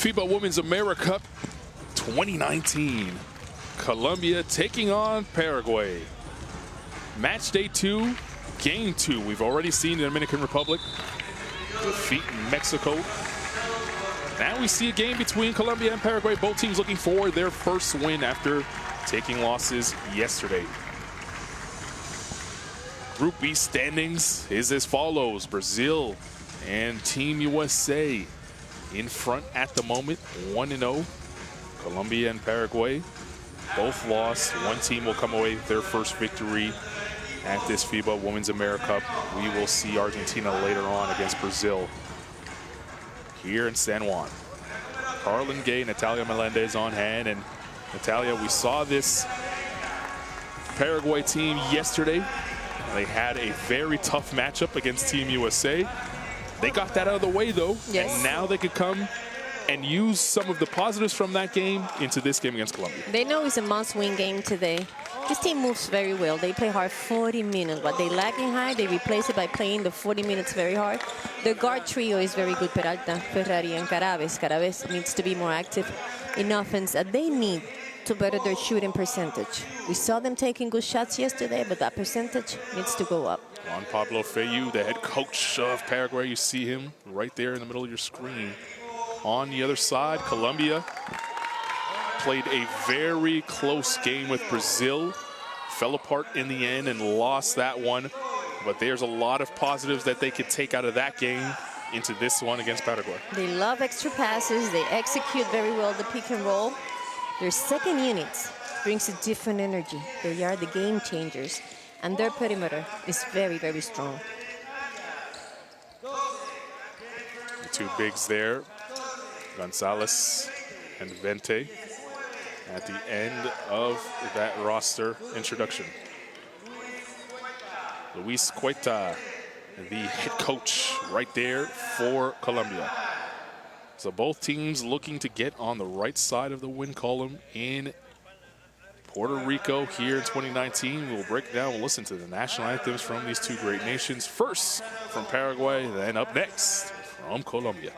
FIBA Women's AmeriCup 2019. Colombia taking on Paraguay. Match day 2, game 2. We've already seen the Dominican Republic defeat Mexico. Now we see a game between Colombia and Paraguay. Both teams looking for their first win after taking losses yesterday. Group B standings is as follows. Brazil and Team USA in front at the moment, 1-0. Colombia and Paraguay both lost. One team will come away with their first victory at this FIBA Women's AmeriCup. We will see Argentina later on against Brazil here in San Juan. Carlin Gay, Natalia Melendez on hand. And Natalia, we saw this Paraguay team yesterday. They had a very tough matchup against Team USA. They got that out of the way, though. Yes. And now they could come and use some of the positives from that game into this game against Colombia. They know it's a must-win game today. This team moves very well. They play hard 40 minutes. What they lack in high, they replace it by playing the 40 minutes very hard. The guard trio is very good. Peralta, Ferrari, and Caraves. Caraves needs to be more active in offense. They need to better their shooting percentage. We saw them taking good shots yesterday, but that percentage needs to go up. Juan Pablo Feyu, the head coach of Paraguay, you see him right there in the middle of your screen. On the other side, Colombia played a very close game with Brazil. Fell apart in the end and lost that one. But there's a lot of positives that they could take out of that game into this one against Paraguay. They love extra passes. They execute very well the pick and roll. Their second unit brings a different energy. They are the game changers. And their perimeter is very, very strong. The two bigs there, Gonzalez and Vente, at the end of that roster introduction. Luis Cueta, the head coach right there for Colombia. So both teams looking to get on the right side of the win column in Puerto Rico here in 2019. We'll break down, we'll listen to the national anthems from these two great nations. First from Paraguay, then up next from Colombia.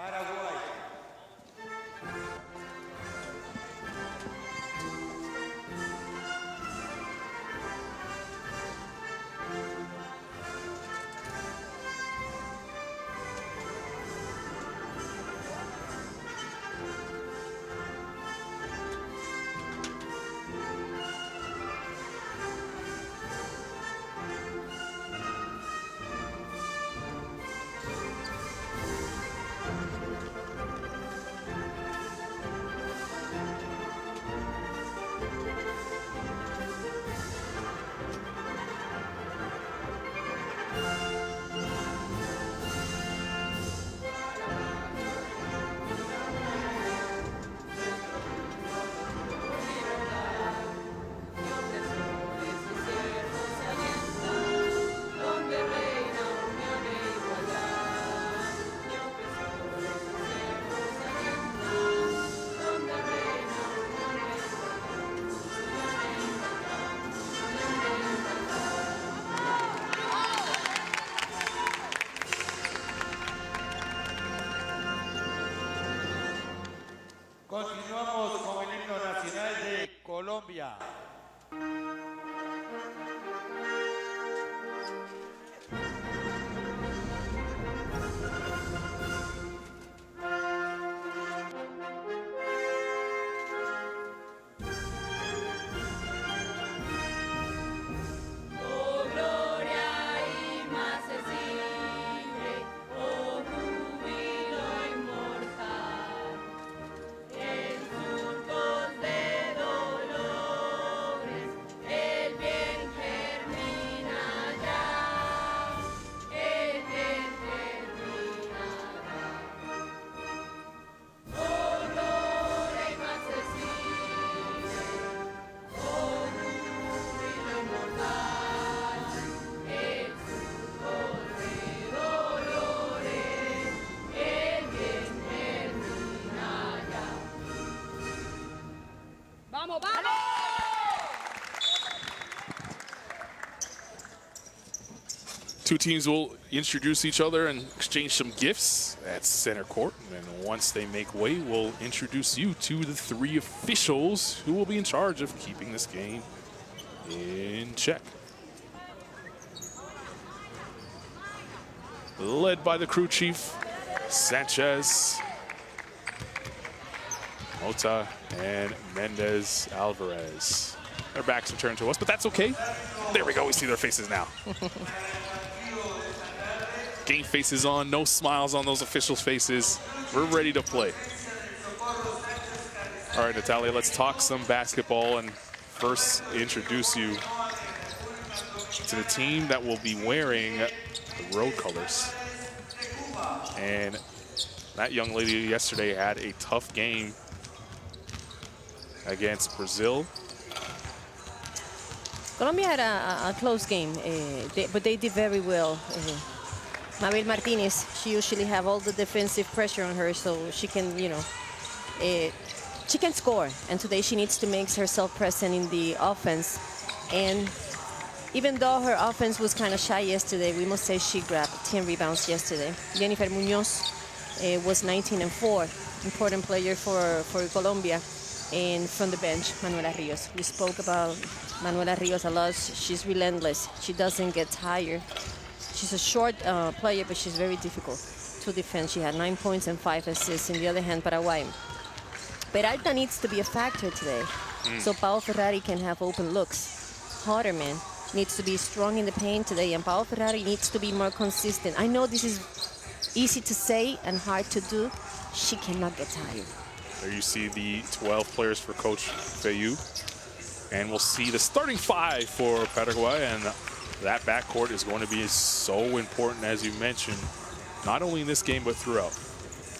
Two teams will introduce each other and exchange some gifts at center court. And once they make way, we'll introduce you to the three officials who will be in charge of keeping this game in check. Led by the crew chief, Sanchez, Mota, and Mendez Alvarez. Their backs are turned to us, but that's okay. There we go, we see their faces now. Game faces on, no smiles on those officials' faces. We're ready to play. All right, Natalia, let's talk some basketball and first introduce you to the team that will be wearing the road colors. And that young lady yesterday had a tough game against Brazil. Colombia had a close game, but they did very well. Mabel Martinez, she usually have all the defensive pressure on her, so she can, she can score. And today she needs to make herself present in the offense. And even though her offense was kind of shy yesterday, we must say she grabbed 10 rebounds yesterday. Jennifer Munoz was 19 and 4, important player for Colombia. And from the bench, Manuela Rios. We spoke about Manuela Rios a lot. She's relentless. She doesn't get tired. She's a short player, but she's very difficult to defend. She had 9 points and 5 assists. In the other hand, Paraguay. Peralta needs to be a factor today, so Pao Ferrari can have open looks. Harderman needs to be strong in the paint today, and Pao Ferrari needs to be more consistent. I know this is easy to say and hard to do. She cannot get tired. There you see the 12 players for Coach Feu. And we'll see the starting 5 for Paraguay. And that backcourt is going to be so important, as you mentioned, not only in this game, but throughout.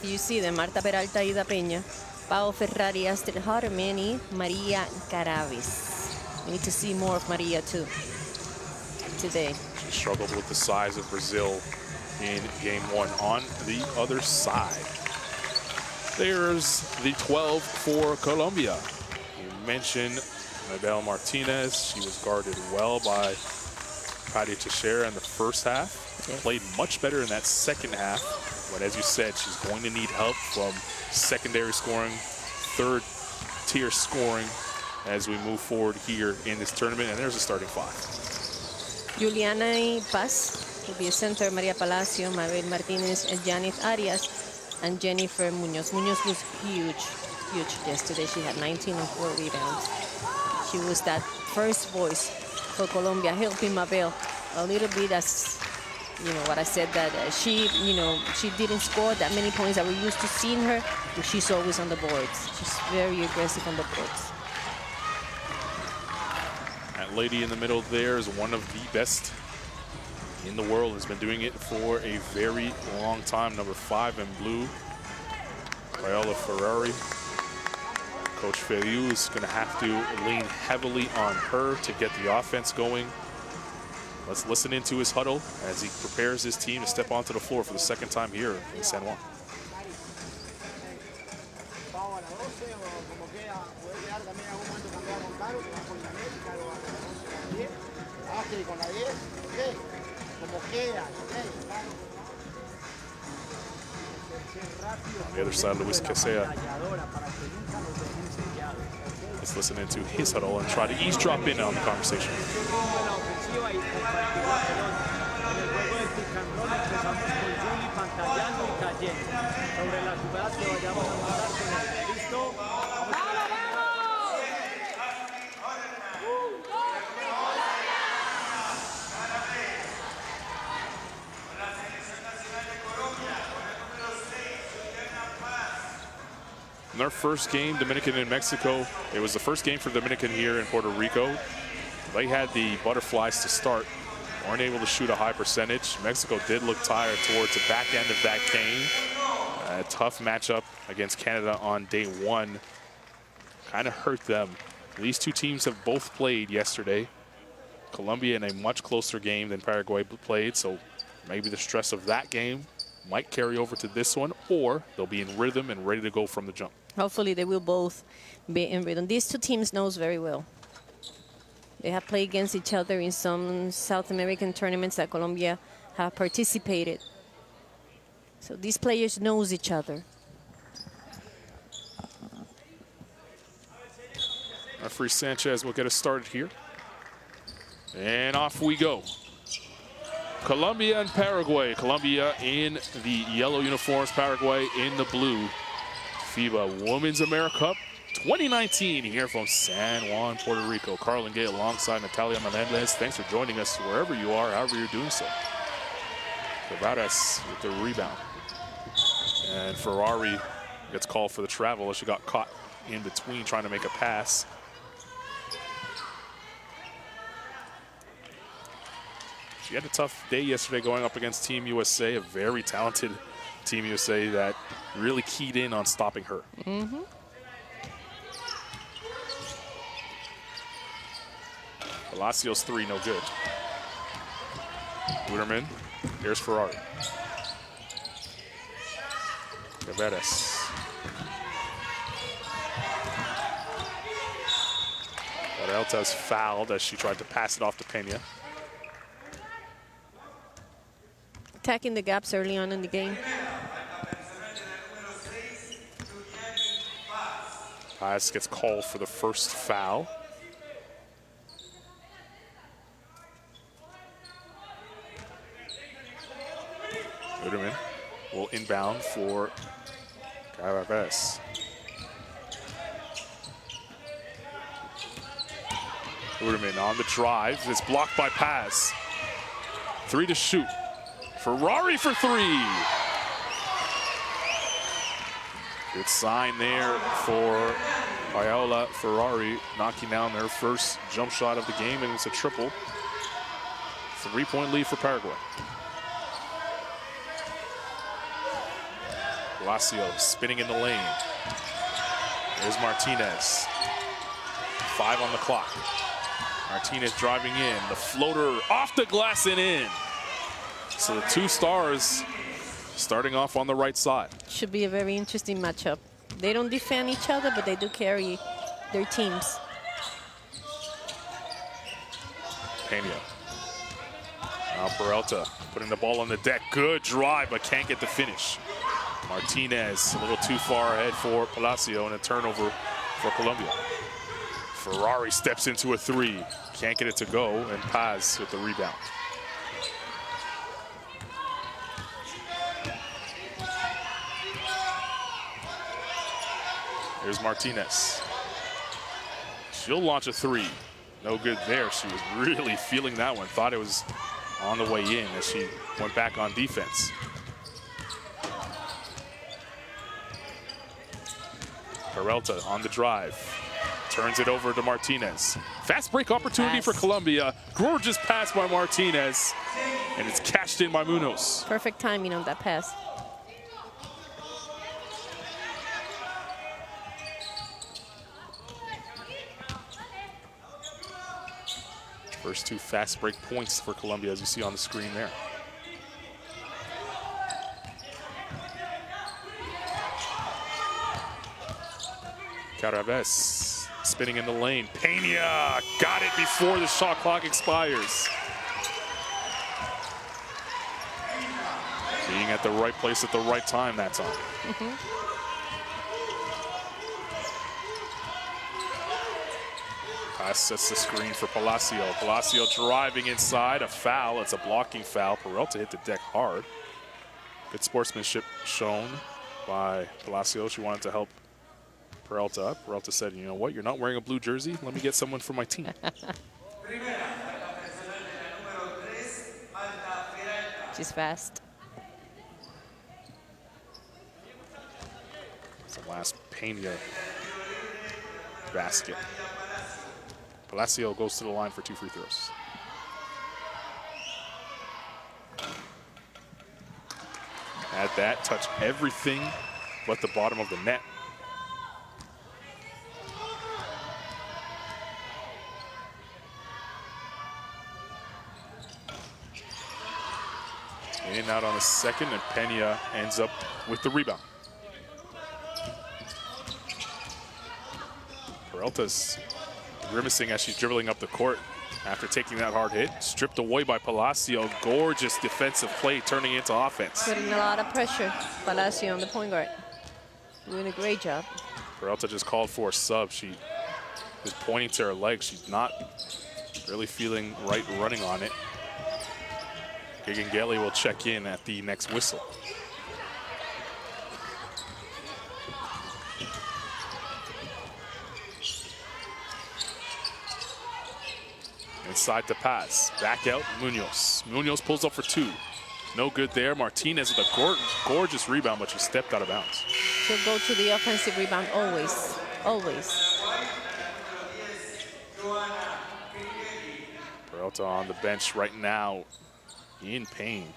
You see them, Marta Peralta, Ida Peña, Pao Ferrari, Astrid Hardeman, y Maria Caravis. We need to see more of Maria, too, today. She struggled with the size of Brazil in game 1. On the other side, there's the 12 for Colombia. You mentioned Mabel Martinez. She was guarded well by Katia Teixeira in the first half. Yeah. Played much better in that second half. But as you said, she's going to need help from secondary scoring, third-tier scoring as we move forward here in this tournament. And there's a starting 5. Juliana Paz will be a center. Maria Palacio, Mabel Martinez, and Janis Arias, and Jennifer Munoz. Munoz was huge yesterday. She had 19 and 4 rebounds. She was that first voice for Colombia, helping Mabel a little bit, as what I said, that she didn't score that many points that we're used to seeing her, but she's always on the boards. She's very aggressive on the boards. That lady in the middle there is one of the best in the world, has been doing it for a very long time. Number 5 in blue, Viola Ferrari. Coach Feu is going to have to lean heavily on her to get the offense going. Let's listen into his huddle as he prepares his team to step onto the floor for the second time here in San Juan. On the other side, Luis Quesea. Let's listen into his huddle and try to eavesdrop in on the conversation. In their first game, Dominican and Mexico, it was the first game for Dominican here in Puerto Rico. They had the butterflies to start, weren't able to shoot a high percentage. Mexico did look tired towards the back end of that game. A tough matchup against Canada on day 1 kind of hurt them. These two teams have both played yesterday. Colombia in a much closer game than Paraguay played, so maybe the stress of that game might carry over to this one, or they'll be in rhythm and ready to go from the jump. Hopefully they will both be in rhythm. These two teams knows very well. They have played against each other in some South American tournaments that Colombia have participated. So these players knows each other. Referee Sanchez will get us started here. And off we go. Colombia and Paraguay. Colombia in the yellow uniforms, Paraguay in the blue. FIBA Women's AmeriCup 2019 here from San Juan, Puerto Rico. Carlin Gay alongside Natalia Melendez. Thanks for joining us wherever you are, however you're doing so. Tabares with the rebound. And Ferrari gets called for the travel as she got caught in between trying to make a pass. She had a tough day yesterday going up against Team USA, a very talented Team USA that really keyed in on stopping her. Mm-hmm. Palacios 3, no good. Uderman, here's Ferrari. Taveras. Peralta's fouled as she tried to pass it off to Pena. Attacking the gaps early on in the game. Paz gets called for the first foul. Uderman will inbound for Taveras. Uderman on the drive. It's blocked by Paz. 3 to shoot. Ferrari for 3. Good sign there for Paola Ferrari, knocking down their first jump shot of the game, and it's a triple. 3-point lead for Paraguay. Palacio spinning in the lane. There's Martinez. 5 on the clock. Martinez driving in. The floater off the glass and in. So the two stars starting off on the right side. Should be a very interesting matchup. They don't defend each other, but they do carry their teams. Pena. Now Peralta putting the ball on the deck. Good drive, but can't get the finish. Martinez a little too far ahead for Palacio, and a turnover for Colombia. Ferrari steps into a 3. Can't get it to go, and Paz with the rebound. Here's Martinez. She'll launch a 3. No good there. She was really feeling that one. Thought it was on the way in as she went back on defense. Peralta on the drive. Turns it over to Martinez. Fast break opportunity for Colombia. Gorgeous pass by Martinez. And it's cashed in by Munoz. Perfect timing on that pass. First 2 fast break points for Colombia, as you see on the screen there. Caraves spinning in the lane. Pena got it before the shot clock expires. Being at the right place at the right time that time. Pass sets the screen for Palacio. Palacio driving inside, a foul. It's a blocking foul. Peralta hit the deck hard. Good sportsmanship shown by Palacio. She wanted to help Peralta up. Peralta said, you know what, you're not wearing a blue jersey. Let me get someone for my team. She's fast. It's the last Pena basket. Palacio goes to the line for 2 free throws. Had that, touch everything but the bottom of the net. In and out on the second, and Pena ends up with the rebound. Peralta's Grimacing as she's dribbling up the court after taking that hard hit. Stripped away by Palacio. Gorgeous defensive play turning into offense. Putting a lot of pressure, Palacio on the point guard. Doing a great job. Peralta just called for a sub. She is pointing to her legs. She's not really feeling right running on it. Gigangeli will check in at the next whistle. Inside to pass. Back out, Munoz. Munoz pulls up for two. No good there. Martinez with a gorgeous rebound, but she stepped out of bounds. She'll go to the offensive rebound always, always. Peralta on the bench right now in pain.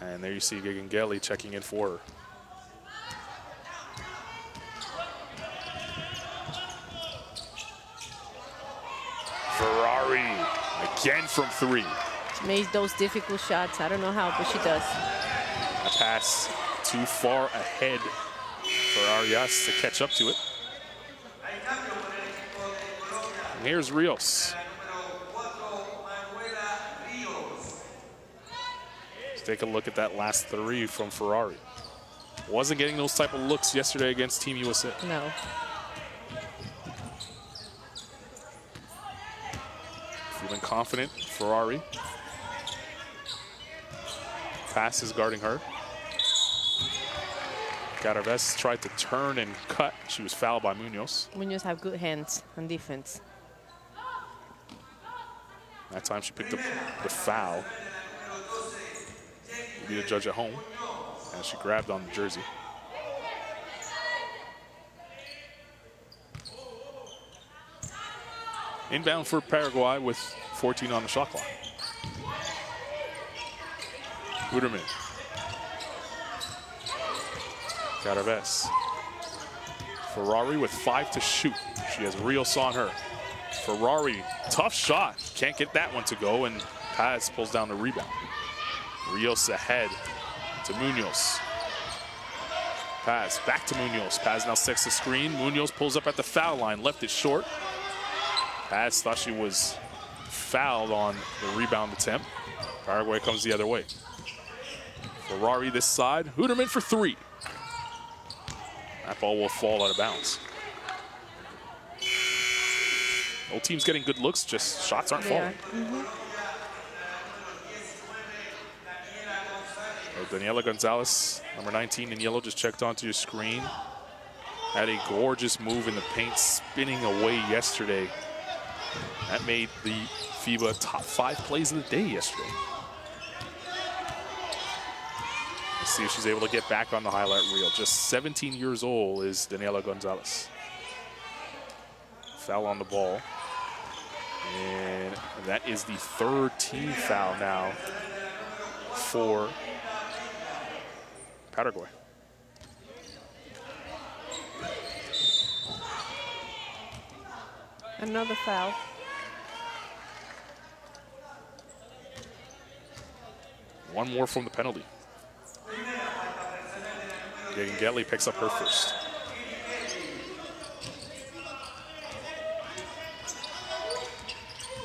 And there you see Gigangeli checking in for her. Ferrari again from three. She made those difficult shots. I don't know how, but she does. A pass too far ahead for Arias to catch up to it. And here's Rios. Let's take a look at that last three from Ferrari. Wasn't getting those type of looks yesterday against Team USA. No. Feeling confident, Ferrari. Pass is guarding her. Garaves tried to turn and cut. She was fouled by Munoz. Munoz have good hands on defense. That time she picked up the foul. Will be the judge at home. And she grabbed on the jersey. Inbound for Paraguay with 14 on the shot clock. Uderman. Garaves. Ferrari with 5 to shoot. She has Rios on her. Ferrari, tough shot. Can't get that one to go, and Paz pulls down the rebound. Rios ahead to Munoz. Paz back to Munoz. Paz now sets the screen. Munoz pulls up at the foul line, left it short. Paz thought she was fouled on the rebound attempt. Paraguay comes the other way. Ferrari this side. Hooterman for three. That ball will fall out of bounds. Both teams getting good looks, just shots aren't falling. Daniela Gonzalez, number 19 in yellow, just checked onto your screen. Had a gorgeous move in the paint, spinning away yesterday. That made the FIBA top 5 plays of the day yesterday. Let's see if she's able to get back on the highlight reel. Just 17 years old is Daniela Gonzalez. Foul on the ball. And that is the third team foul now for Paraguay. Another foul. One more from the penalty. Gigangeli picks up her first.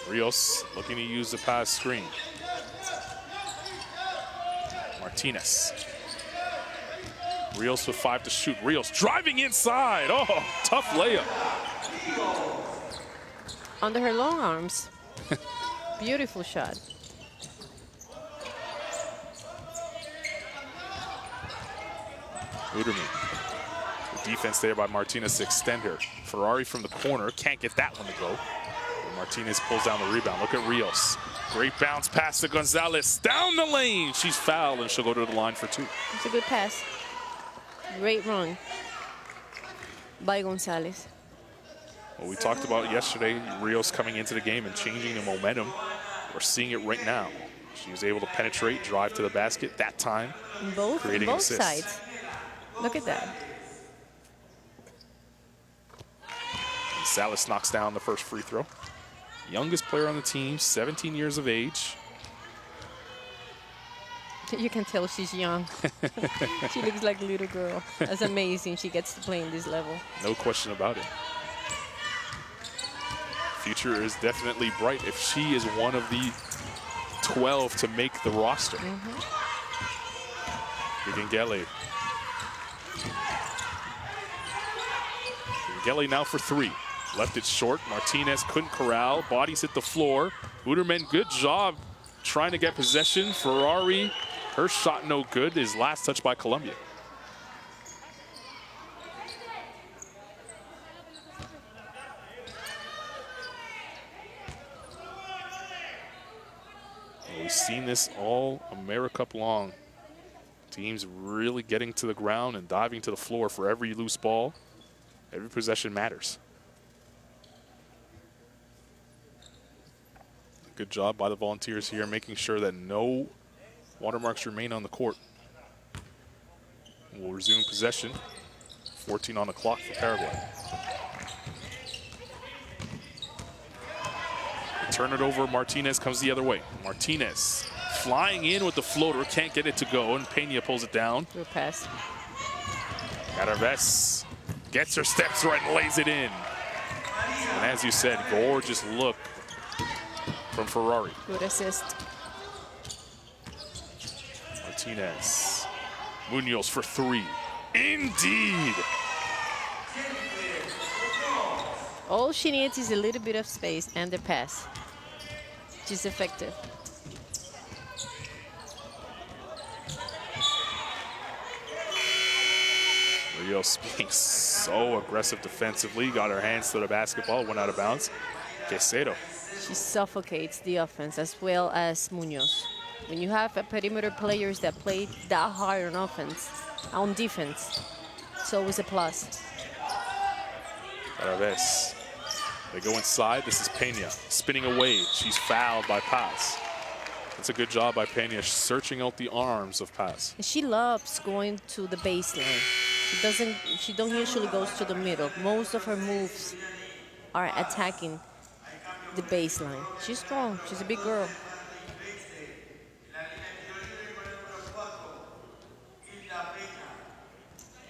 Rios looking to use the pass screen. Martinez. Rios with 5 to shoot. Rios driving inside. Oh, tough layup. Under her long arms. Beautiful shot. Uderman. The defense there by Martinez to extend her. Ferrari from the corner. Can't get that one to go. But Martinez pulls down the rebound. Look at Rios. Great bounce pass to Gonzalez. Down the lane. She's fouled, and she'll go to the line for 2. It's a good pass. Great run by Gonzalez. Well, we talked about yesterday, Rios coming into the game and changing the momentum. We're seeing it right now. She was able to penetrate, drive to the basket that time, creating both assists. sides. Look at that. Gonzalez knocks down the first free throw. Youngest player on the team, 17 years of age. You can tell she's young. She looks like a little girl. That's amazing. She gets to play in this level. No question about it. future is definitely bright if she is one of the 12 to make the roster. Gengele. Gengele now for three. Left it short. Martinez couldn't corral. Bodies hit the floor. Uderman, good job trying to get possession. Ferrari, her shot no good. His last touch by Colombia. We've seen this all AmeriCup long. Teams really getting to the ground and diving to the floor for every loose ball. Every possession matters. Good job by the Volunteers here, making sure that no watermarks remain on the court. We'll resume possession. 14 on the clock for Paraguay. Turn it over, Martinez comes the other way. Martinez flying in with the floater, can't get it to go, and Pena pulls it down. Good pass. Caraves gets her steps right and lays it in. And as you said, gorgeous look from Ferrari. Good assist. Martinez. Munoz for three. Indeed. All she needs is a little bit of space and the pass. She's effective. Rios being so aggressive defensively. Got her hands to the basketball, went out of bounds. Quesero. She suffocates the offense as well as Munoz. When you have a perimeter players that play that hard on offense, on defense, it's always a plus. Caraves. They go inside. This is Pena spinning away. She's fouled by Paz. That's a good job by Pena, searching out the arms of Paz. She loves going to the baseline. She don't usually goes to the middle. Most of her moves are attacking the baseline. She's strong. She's a big girl.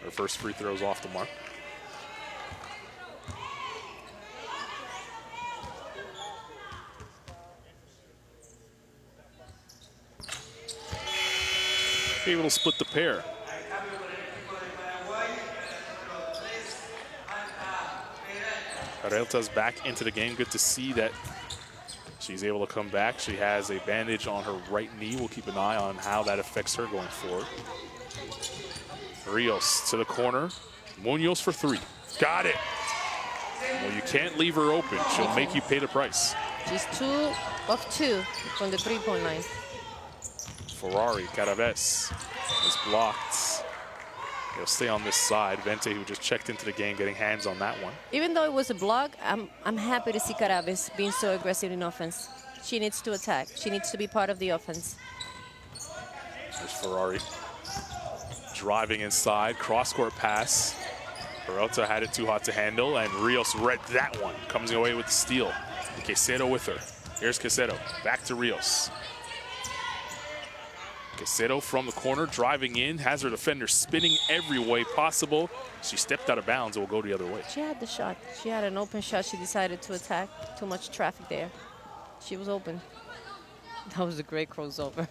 Her first free throw is off the mark. Able to split the pair. Peralta's back into the game. Good to see that she's able to come back. She has a bandage on her right knee. We'll keep an eye on how that affects her going forward. Rios to the corner. Munoz for three. Got it. Well, you can't leave her open. She'll make you pay the price. She's 2 of 2 from the three-point line. Ferrari, Caraves is blocked. He'll stay on this side. Vente, who just checked into the game, getting hands on that one. Even though it was a block, I'm happy to see Caraves being so aggressive in offense. She needs to attack. She needs to be part of the offense. There's Ferrari driving inside, cross-court pass. Peralta had it too hot to handle, and Rios read that one. Comes away with the steal. Quesero with her. Here's Quesero, back to Rios. Quesero from the corner, driving in, has her defender spinning every way possible. She stepped out of bounds and will go the other way. She had the shot. She had an open shot. She decided to attack. Too much traffic there. She was open. That was a great crossover.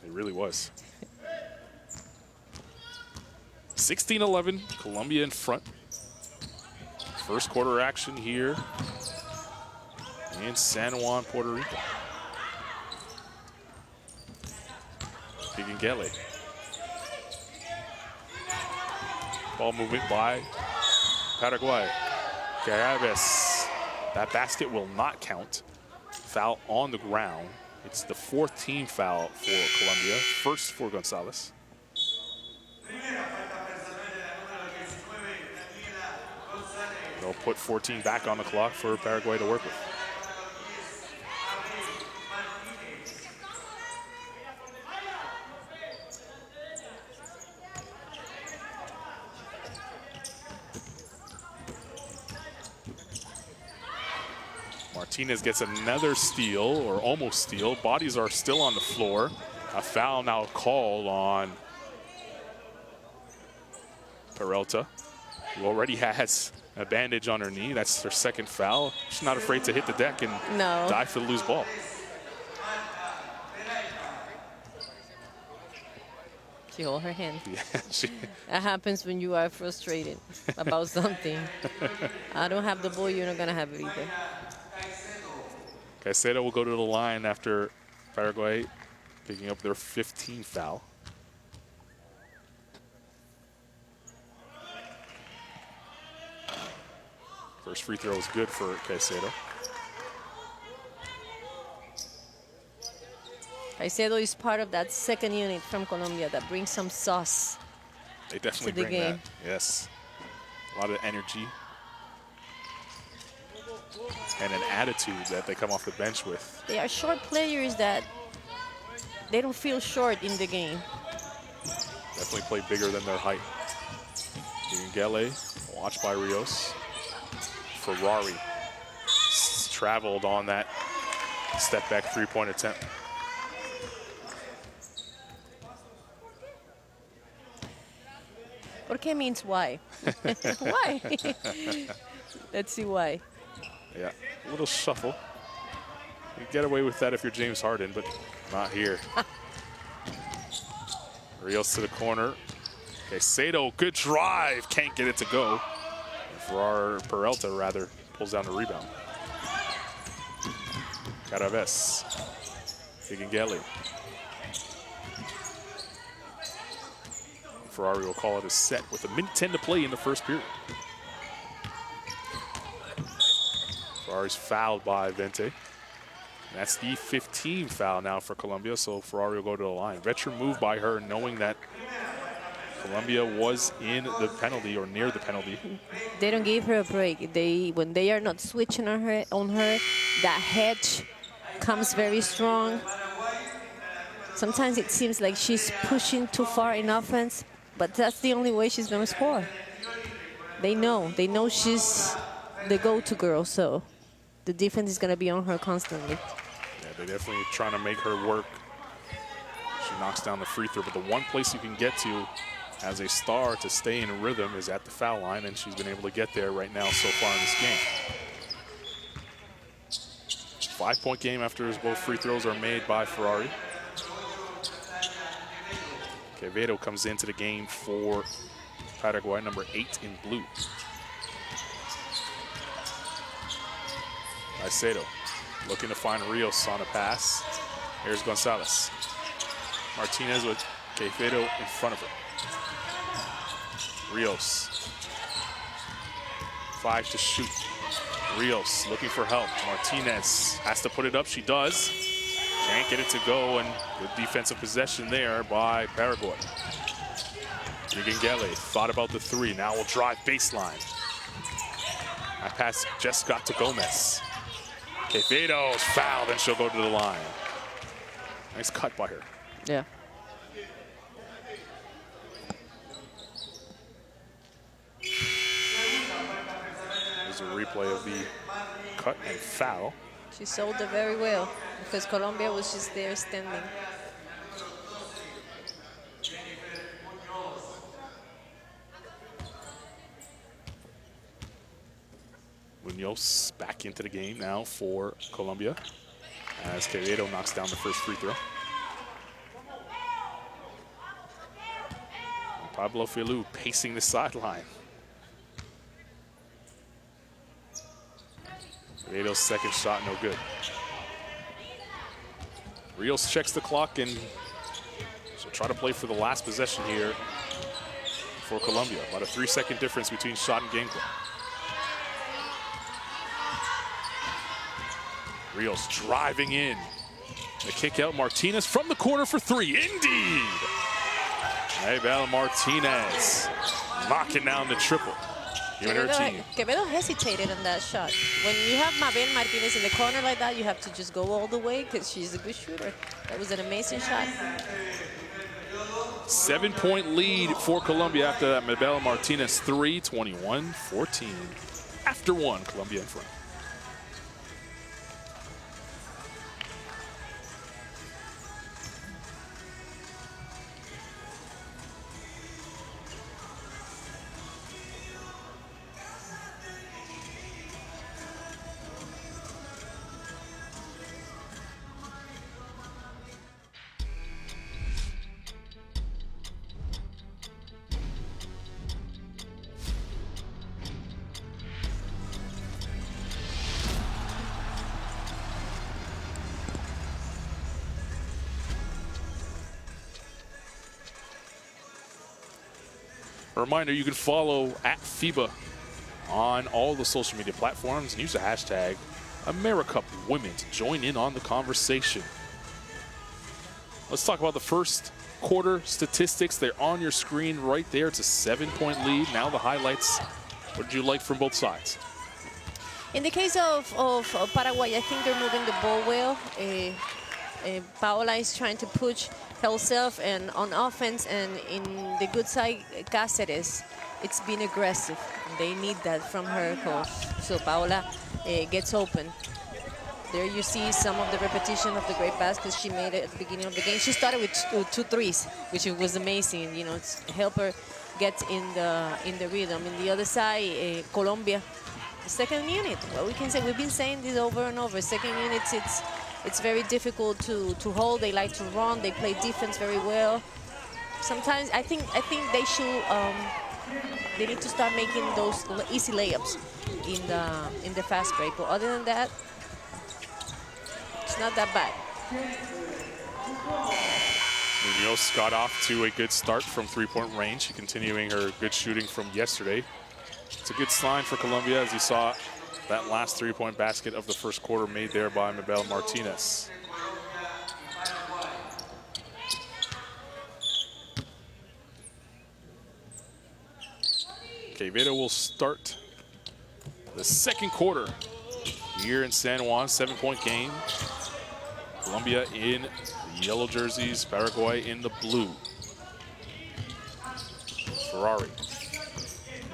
It really was. 16-11, Colombia in front. First quarter action here in San Juan, Puerto Rico. Gengele. Ball movement by Paraguay. Caraves. That basket will not count. Foul on the ground. It's the 4th team foul for Colombia. First for Gonzalez. They'll put 14 back on the clock for Paraguay to work with. Martinez gets another steal, or almost steal. Bodies are still on the floor. A foul now called on Peralta, who already has a bandage on her knee. That's her second foul. She's not afraid to hit the deck and dive for the loose ball. She hold her hand. Yeah, that happens when you are frustrated about something. I don't have the ball, you're not going to have it either. Caicedo will go to the line after Paraguay picking up their 15th foul. First free throw is good for Caicedo. Caicedo is part of that second unit from Colombia that brings some sauce. They definitely to the bring game. that. Yes. A lot of energy. And an attitude that they come off the bench with. They are short players that they don't feel short in the game. Definitely play bigger than their height. Gele, watched by Rios. Ferrari traveled on that step back three-point attempt. ¿Por qué means why? Why? Let's see why. Yeah, a little shuffle. You get away with that if you're James Harden, but not here. Rios to the corner. Caicedo, good drive. Can't get it to go. Peralta, rather, pulls down the rebound. Caraves. Higingeli. Ferrari will call it a set with a minute 10 to play in the first period. Ferrari's fouled by Vente. That's the 15th foul now for Colombia, so Ferrari will go to the line. Veteran move by her, knowing that Colombia was in the penalty or near the penalty. They don't give her a break. When they are not switching on her, that hedge comes very strong. Sometimes it seems like she's pushing too far in offense, but that's the only way she's going to score. They know she's the go-to girl, so the defense is going to be on her constantly. Yeah, they're definitely trying to make her work. She knocks down the free throw, but the one place you can get to as a star to stay in rhythm is at the foul line, and she's been able to get there right now so far in this game. 5-point game after both free throws are made by Ferrari. Quevedo comes into the game for Paraguay, number 8 in blue. Caicedo looking to find Rios on a pass. Here's Gonzalez. Martinez with Quevedo in front of her. Rios. 5 to shoot. Rios looking for help. Martinez has to put it up. She does. Can't get it to go, and good defensive possession there by Paraguay. Higingeli thought about the three. Now will drive baseline. That pass just got to Gomez. Quevedo's fouled, and she'll go to the line. Nice cut by her. Yeah. There's a replay of the cut and foul. She sold it very well because Colombia was just there standing. Munoz back into the game now for Colombia as Quevedo knocks down the first free throw. And Pablo Filou pacing the sideline. Quevedo's second shot, no good. Rios checks the clock, and she'll try to play for the last possession here for Colombia. About a 3-second difference between shot and game clock. Rios driving in. The kick out, Martinez from the corner for 3. Indeed! Maybelle Martinez knocking down the triple. Giving her team. Quevedo hesitated on that shot. When you have Mabel Martinez in the corner like that, you have to just go all the way because she's a good shooter. That was an amazing shot. 7-point lead for Colombia after that Mabel Martinez 3, 21-14. After one, Colombia in front. A reminder, you can follow at FIBA on all the social media platforms and use the hashtag AmeriCup Women to join in on the conversation. Let's talk about the first quarter statistics. They're on your screen right there. It's a 7-point lead. Now the highlights. What did you like from both sides? In the case of Paraguay, I think they're moving the ball well. Paola is trying to push herself and on offense, and in the good side, Cáceres, it's been aggressive. They need that from her coach. So Paola gets open. There you see some of the repetition of the great baskets she made at the beginning of the game. She started with two threes, which was amazing. You know, it's help her get in the rhythm. In the other side, Colombia, the second unit. Well, we can say we've been saying this over and over. Second units, it's very difficult to hold. They like to run. They play defense very well. Sometimes I think they should. They need to start making those easy layups in the fast break. But other than that, it's not that bad. Munoz got off to a good start from three-point range, continuing her good shooting from yesterday. It's a good sign for Colombia, as you saw that last three-point basket of the first quarter made there by Mabel Martinez. Quevedo will start the second quarter here in San Juan. 7-point game. Colombia in the yellow jerseys, Paraguay in the blue. Ferrari.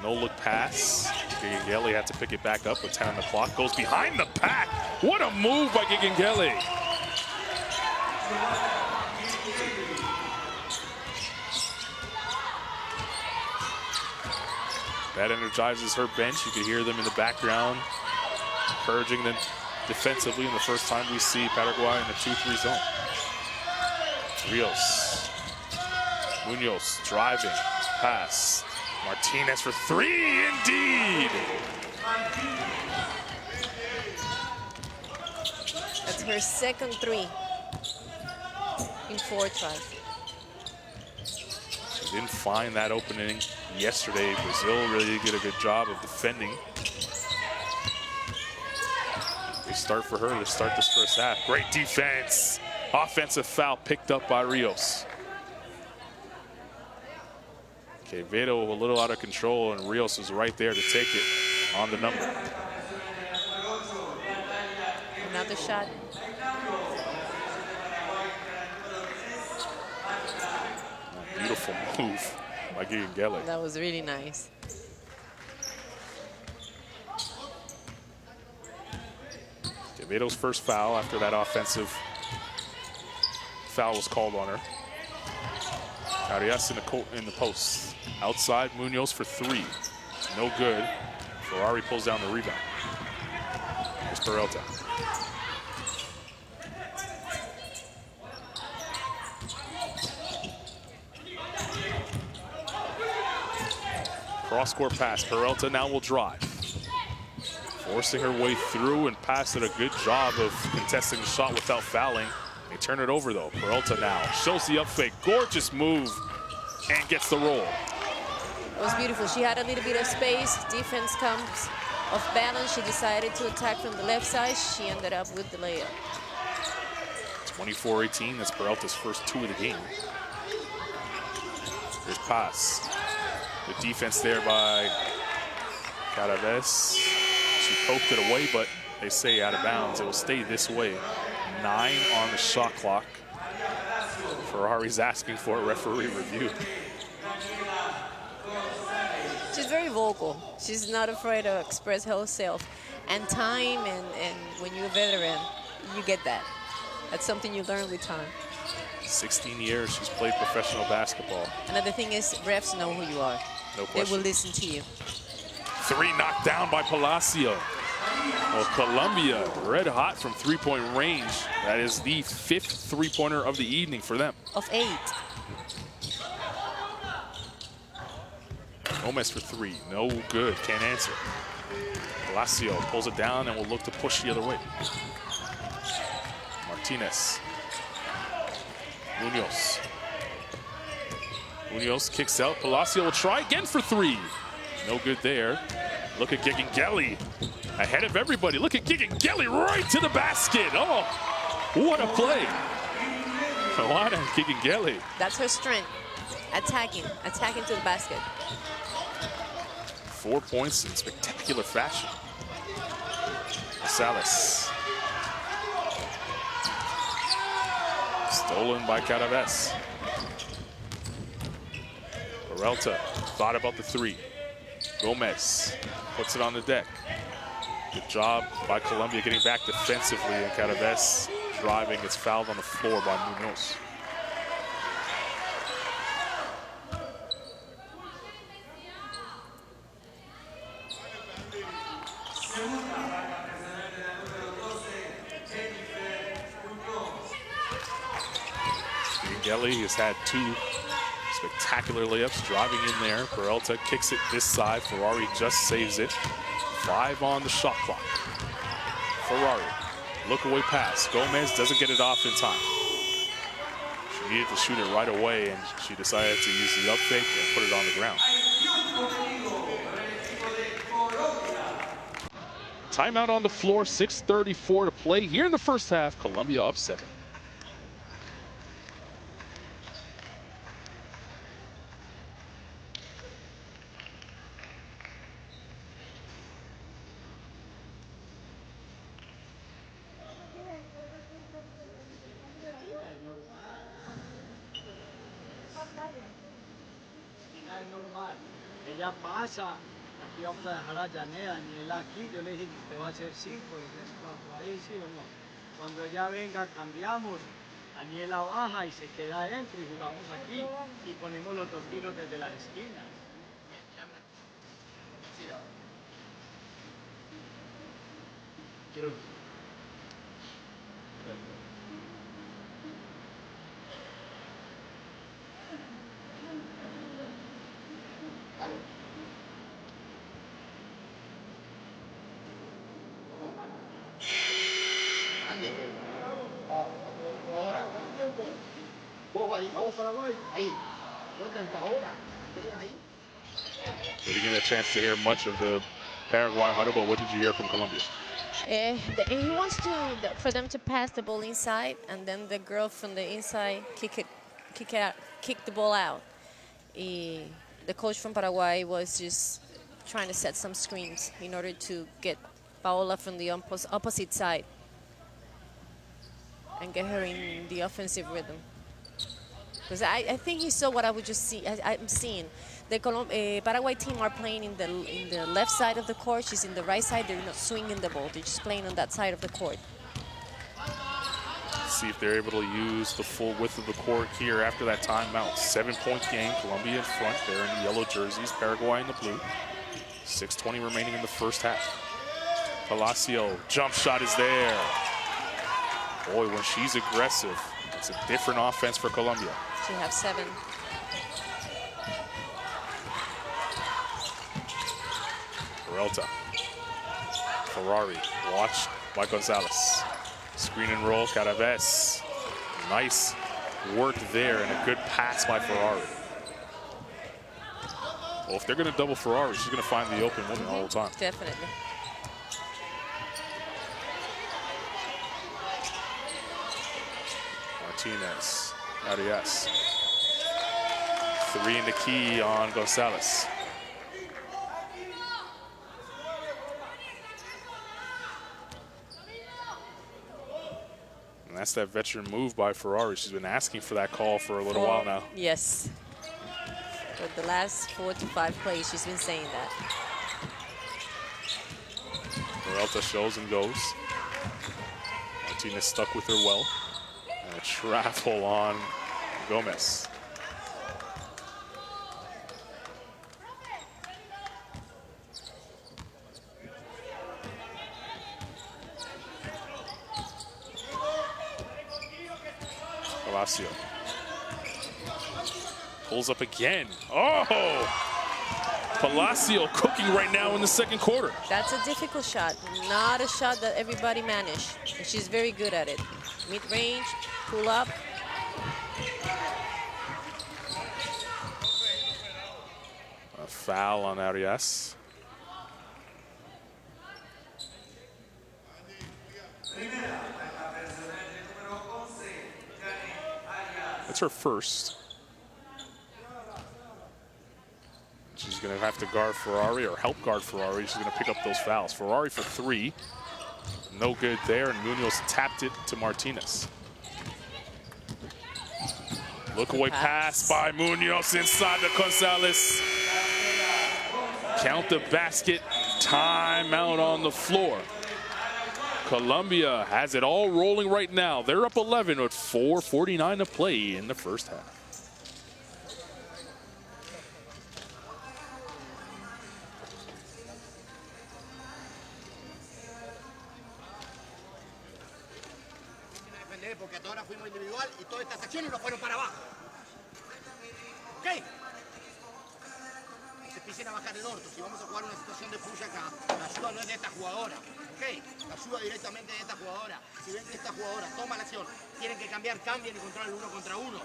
No look pass. Gigangeli had to pick it back up with 10 on the clock. Goes behind the pack. What a move by Gigangeli. That energizes her bench. You can hear them in the background, encouraging them defensively. In the first time we see Paraguay in the 2-3 zone. Rios. Munoz driving, pass. Martinez for three, indeed. That's her second three in 4 tries. She didn't find that opening yesterday. Brazil really did a good job of defending. They start for her to start this first half. Great defense. Offensive foul picked up by Rios. Quevedo a little out of control, and Rios is right there to take it on the number. Another shot. Beautiful move by Gigangeli. That was really nice. Quevedo's first foul after that offensive foul was called on her. Arias in the post. Outside, Munoz for three. No good. Ferrari pulls down the rebound. Here's Peralta. Cross-court pass. Peralta now will drive. Forcing her way through, and Pass did a good job of contesting the shot without fouling. They turn it over though. Peralta now shows the up fake. Gorgeous move and gets the roll. It was beautiful. She had a little bit of space. Defense comes off balance. She decided to attack from the left side. She ended up with the layup. 24-18. That's Peralta's first 2 of the game. Here's Pass. Good defense there by Caraves. She poked it away, but they say out of bounds. It will stay this way. 9 on the shot clock. Ferrari's asking for a referee review. She's very vocal. She's not afraid to express herself. And time, and when you're a veteran, you get that. That's something you learn with time. 16 years she's played professional basketball. Another thing is refs know who you are. No question. They will listen to you. 3 knocked down by Palacio. Well, Colombia red hot from three-point range. That is the 5th three-pointer of the evening for them. Of 8. Gomez for 3, no good, can't answer. Palacio pulls it down and will look to push the other way. Martinez. Munoz kicks out. Palacio will try again for three. No good there. Look at Gigangeli ahead of everybody. Look at Gigangeli right to the basket. Oh, what a play. Joanna Gigangeli. That's her strength. Attacking to the basket. 4 points in spectacular fashion. Salas. Stolen by Caraves. Peralta thought about the three. Gomez puts it on the deck. Good job by Colombia getting back defensively, and Caraves driving, gets fouled on the floor by Munoz. Gelly has had two spectacular layups, driving in there. Peralta kicks it this side. Ferrari just saves it. 5 on the shot clock. Ferrari, look away pass. Gomez doesn't get it off in time. She needed to shoot it right away, and she decided to use the up fake and put it on the ground. Timeout on the floor, 6:34 to play here in the first half. Colombia up 7. Ella pasa, aquí vamos a dejar a Yanea, ni él aquí, yo le dije que usted va a hacer 5, ahí sí o no. Cuando ella venga cambiamos, Daniela baja y se queda adentro y jugamos aquí y ponemos los 2 tiros desde las esquinas. Quiero. We didn't get a chance to hear much of the Paraguay huddle, but what did you hear from Colombia? He wants for them to pass the ball inside, and then the girl from the inside kick the ball out. The coach from Paraguay was just trying to set some screens in order to get Paola from the opposite side and get her in the offensive rhythm. Because I think he saw what I would just see. I'm seeing the Paraguay team are playing in the left side of the court. She's in the right side. They're not swinging the ball. They're just playing on that side of the court. See if they're able to use the full width of the court here after that timeout. 7-point game. Colombia in front. They're in the yellow jerseys. Paraguay in the blue. 6:20 remaining in the first half. Palacio, jump shot is there. Boy, when she's aggressive, it's a different offense for Colombia. She have 7. Peralta. Ferrari, watched by Gonzalez. Screen and roll, Caraves. Nice work there and a good pass by Ferrari. Well, if they're going to double Ferrari, she's going to find the open woman all the time. Definitely. Martinez, Arias. 3 in the key on Gonzalez. And that's that veteran move by Ferrari. She's been asking for that call for a little while now. Yes. For the last 4 to 5 plays, she's been saying that. Peralta shows and goes. Martinez stuck with her well. And a travel on Gomez. Palacio pulls up again. Oh! Palacio cooking right now in the second quarter. That's a difficult shot. Not a shot that everybody managed. And she's very good at it. Mid-range, pull up. foul on Arias. That's her first. She's going to have to guard Ferrari or help guard Ferrari. She's going to pick up those fouls. Ferrari for 3. No good there, and Munoz tapped it to Martinez. Look away pass by Munoz inside the Gonzalez. Count the basket. Timeout on the floor. Colombia has it all rolling right now. They're up 11 with 4:49 to play in the first half. Porque hasta ahora fuimos individual y todas estas acciones nos fueron para abajo. ¿Ok? Se empiecen a bajar el orto. Si vamos a jugar una situación de push acá, la ayuda no es de esta jugadora. ¿Ok? La ayuda directamente de esta jugadora. Si ven que esta jugadora toma la acción, tienen que cambiar, cambien y controlen 1 contra 1.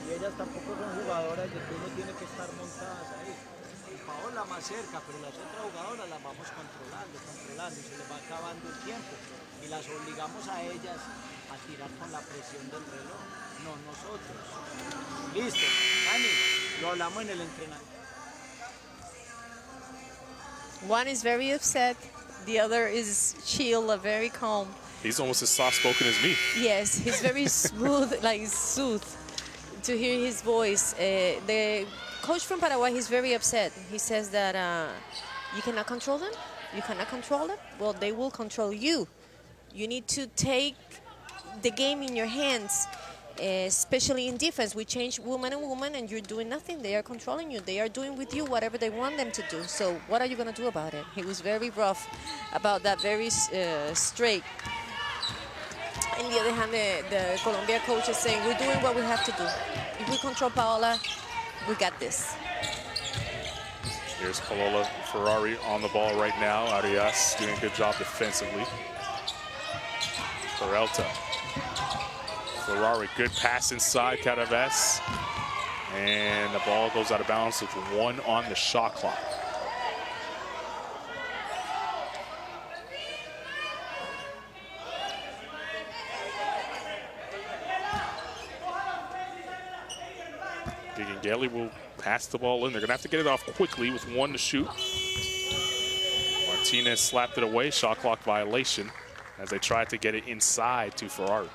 Y ellas tampoco son jugadoras de que uno tiene que estar montadas ahí. Paola más cerca, pero las otras jugadoras las vamos controlando, y se les va acabando el tiempo. Y las obligamos a ellas a tirar con la presión del reloj, no nosotros. Listo, Dani, lo hablamos en el entrenamiento. One is very upset, the other is chill, very calm. He's almost as soft-spoken as me. Yes, he's very smooth, like soothed to hear his voice. The coach from Paraguay, he's very upset. He says that you cannot control them. You cannot control them. Well, they will control you. You need to take the game in your hands, especially in defense. We change woman and woman, and you're doing nothing. They are controlling you. They are doing with you whatever they want them to do. So what are you going to do about it? He was very rough about that, very straight. On the other hand, the Colombia coach is saying, we're doing what we have to do. If we control Paola, we got this. Here's Paola Ferrari on the ball right now. Arias doing a good job defensively. Peralta. Ferrari, good pass inside Caraves. And the ball goes out of bounds with 1 on the shot clock. Gelly will pass the ball in. They're going to have to get it off quickly with 1 to shoot. Martinez slapped it away. Shot clock violation as they tried to get it inside to Ferrari.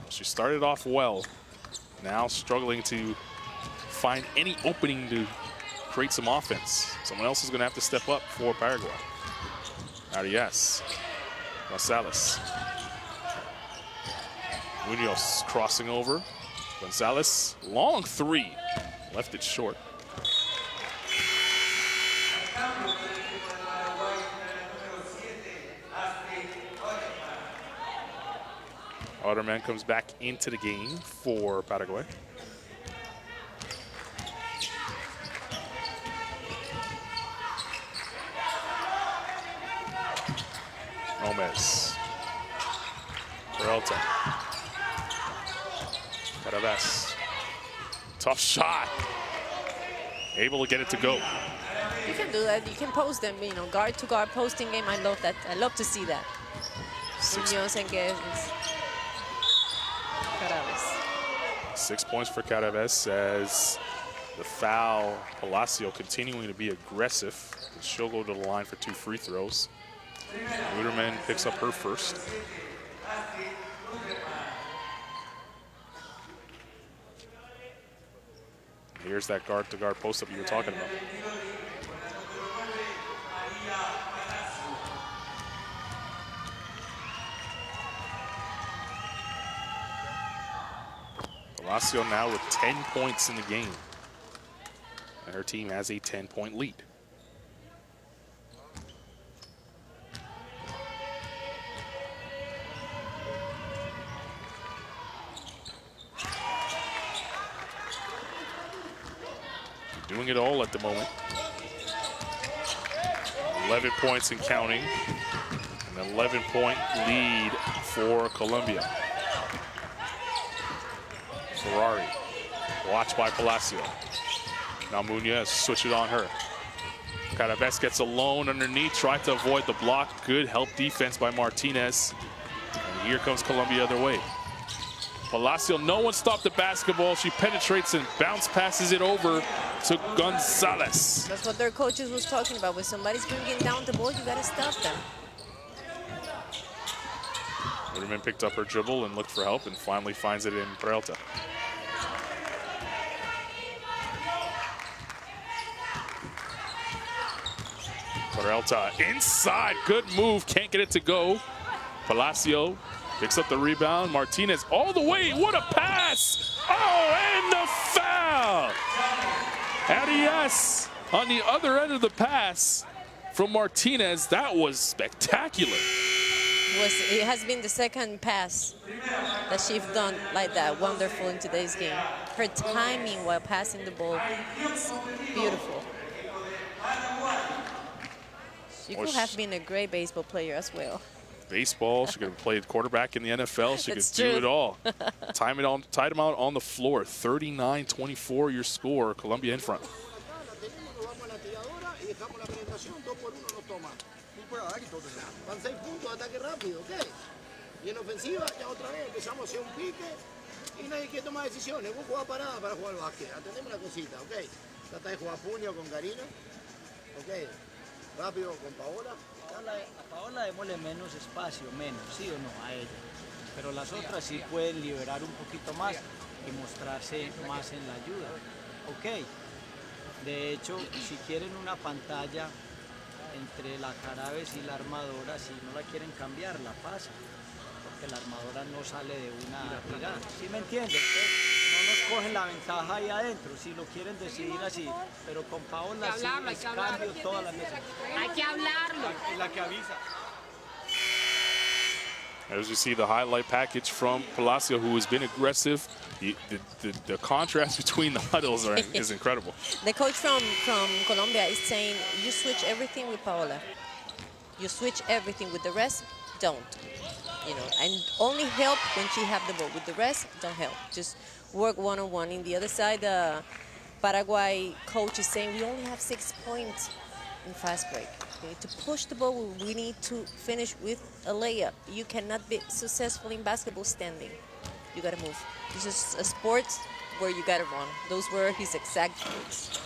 She started off well. Now struggling to find any opening to create some offense. Someone else is going to have to step up for Paraguay. Arias. Gonzalez. Munoz crossing over. Gonzalez, long 3. Left it short. Otterman comes back into the game for Paraguay. Gomez. Peralta. Caraves. Tough shot. Able to get it to go. You can do that. You can post them, you know, guard to guard posting game. I love that. I love to see that. Munoz and Caraves. 6 points for Caraves as the foul. Palacio continuing to be aggressive. She'll go to the line for 2 free throws. Luderman picks up her first. Here's that guard-to-guard post-up you were talking about. Palacio now with 10 points in the game. And her team has a 10-point lead. Doing it all at the moment. 11 points and counting An 11-point lead for Colombia. Ferrari, watched by Palacio. Now Muñoz, switch it on her. Caraves gets alone underneath, tried to avoid the block. Good help defense by Martinez. And here comes Colombia the other way. Palacio, no one stopped the basketball. She penetrates and bounce passes it over to Gonzalez. That's what their coaches was talking about. When somebody's bringing down the ball, you gotta stop them. Uderman picked up her dribble and looked for help and finally finds it in Peralta. Peralta inside, good move, can't get it to go. Palacio picks up the rebound. Martinez all the way, what a pass! Oh, and the foul! Arias on the other end of the pass from Martinez. That was spectacular. It has been the second pass that she's done like that, wonderful in today's game. Her timing while passing the ball is beautiful. She could have been a great baseball player as well. Baseball, she could have played quarterback in the NFL. She could do it all. Tied them out on the floor. 39-24 your score. Colombia in front. Van 6 puntos de ataque rápido, ¿ok? Y en ofensiva ya otra vez empezamos a hacer un pique y nadie quiere tomar decisiones. Vos jugás parada para jugar básquet. Atendemos una cosita, ¿ok? Trata de jugar puño con Karina, ¿ok? Rápido con Paola. A Paola démosle menos espacio, menos, ¿sí o no? A ella. Pero las otras sí pueden liberar un poquito más y mostrarse más en la ayuda. ¿Ok? De hecho, si quieren una pantalla entre la Caraves y la armadora, si no la quieren cambiar, la pasa, porque la armadora no sale de una tirada. ¿Sí me entienden? No nos cogen la ventaja ahí adentro, si lo quieren decidir así, pero con Paola sí es cambio todas las veces. Hay que hablarlo. La que avisa. As you see the highlight package from Palacio, who has been aggressive. The contrast between the huddles is incredible. The coach from Colombia is saying, you switch everything with Paola. You switch everything with the rest, don't. You know, and only help when she have the ball. With the rest, don't help. Just work one-on-one. In the other side, the Paraguay coach is saying, we only have 6 points in fast break. We need to push the ball. We need to finish with a layup. You cannot be successful in basketball standing. You gotta move. This is a sport where you gotta run. Those were his exact words.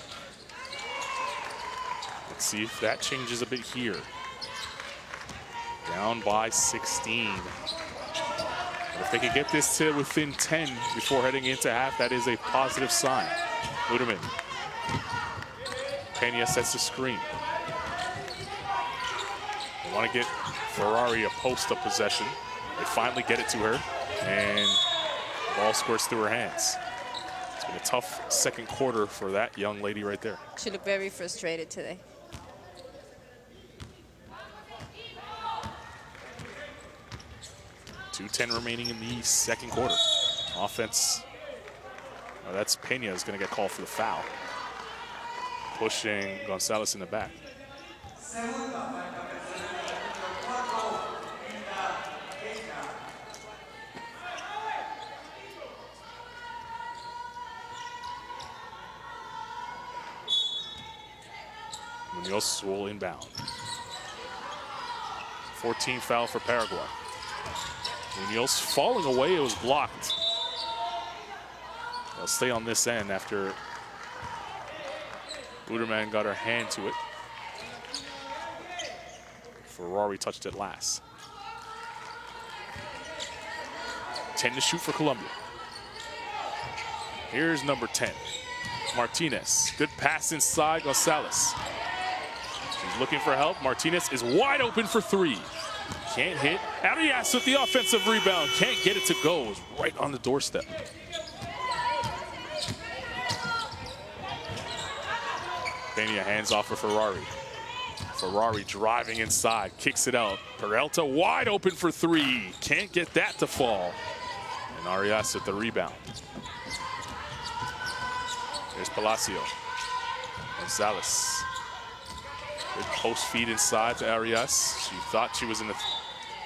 Let's see if that changes a bit here. Down by 16. But if they can get this to within 10 before heading into half, that is a positive sign. Uderman. Pena sets the screen. They want to get Ferrari a post-up possession. They finally get it to her, and the ball squirts through her hands. It's been a tough second quarter for that young lady right there. She looked very frustrated today. .210 remaining in the second quarter. Offense, that's Pena is going to get called for the foul. Pushing Gonzalez in the back. Muñoz will inbound. 14 foul for Paraguay. Muñoz falling away, it was blocked. They'll stay on this end after Uderman got her hand to it. Ferrari touched it last. 10 to shoot for Colombia. Here's number 10, Martinez. Good pass inside Gonzalez. She's looking for help. Martinez is wide open for three. Can't hit. Arias with the offensive rebound. Can't get it to go. It's right on the doorstep. Pena hands off for Ferrari. Ferrari driving inside, kicks it out. Peralta wide open for three. Can't get that to fall. And Arias with the rebound. There's Palacio. Gonzalez. Good post feed inside to Arias. She thought she was in the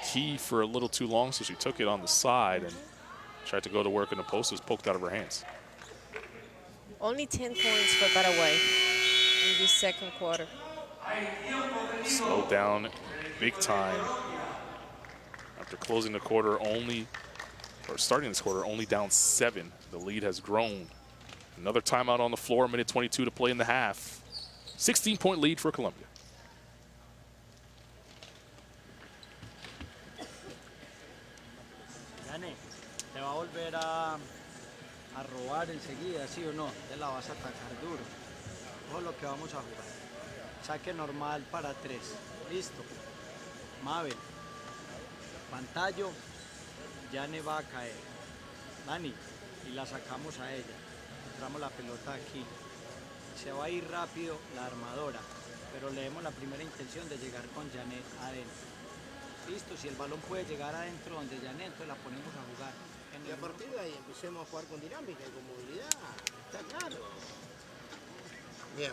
key for a little too long, so she took it on the side and tried to go to work in the post. It was poked out of her hands. Only 10 points for Paraguay in this second quarter. Slowed down big time after closing the quarter starting this quarter only down 7. The lead has grown. Another timeout on the floor, minute 22 to play in the half. 16-point lead for Colombia. Gane, te va a volver a robar enseguida, ¿sí o no? Te la vas a atacar duro. Eso es lo que vamos a jugar. Saque normal para 3. Listo. Mabel. Pantallo. Yane va a caer. Dani. Y la sacamos a ella. Entramos la pelota aquí. Se va a ir rápido la armadora. Pero le demos la primera intención de llegar con Yane adentro. Listo. Si el balón puede llegar adentro donde Yane, entonces la ponemos a jugar. Y a partir de ahí empecemos a jugar con dinámica y con movilidad. Está claro. Bien.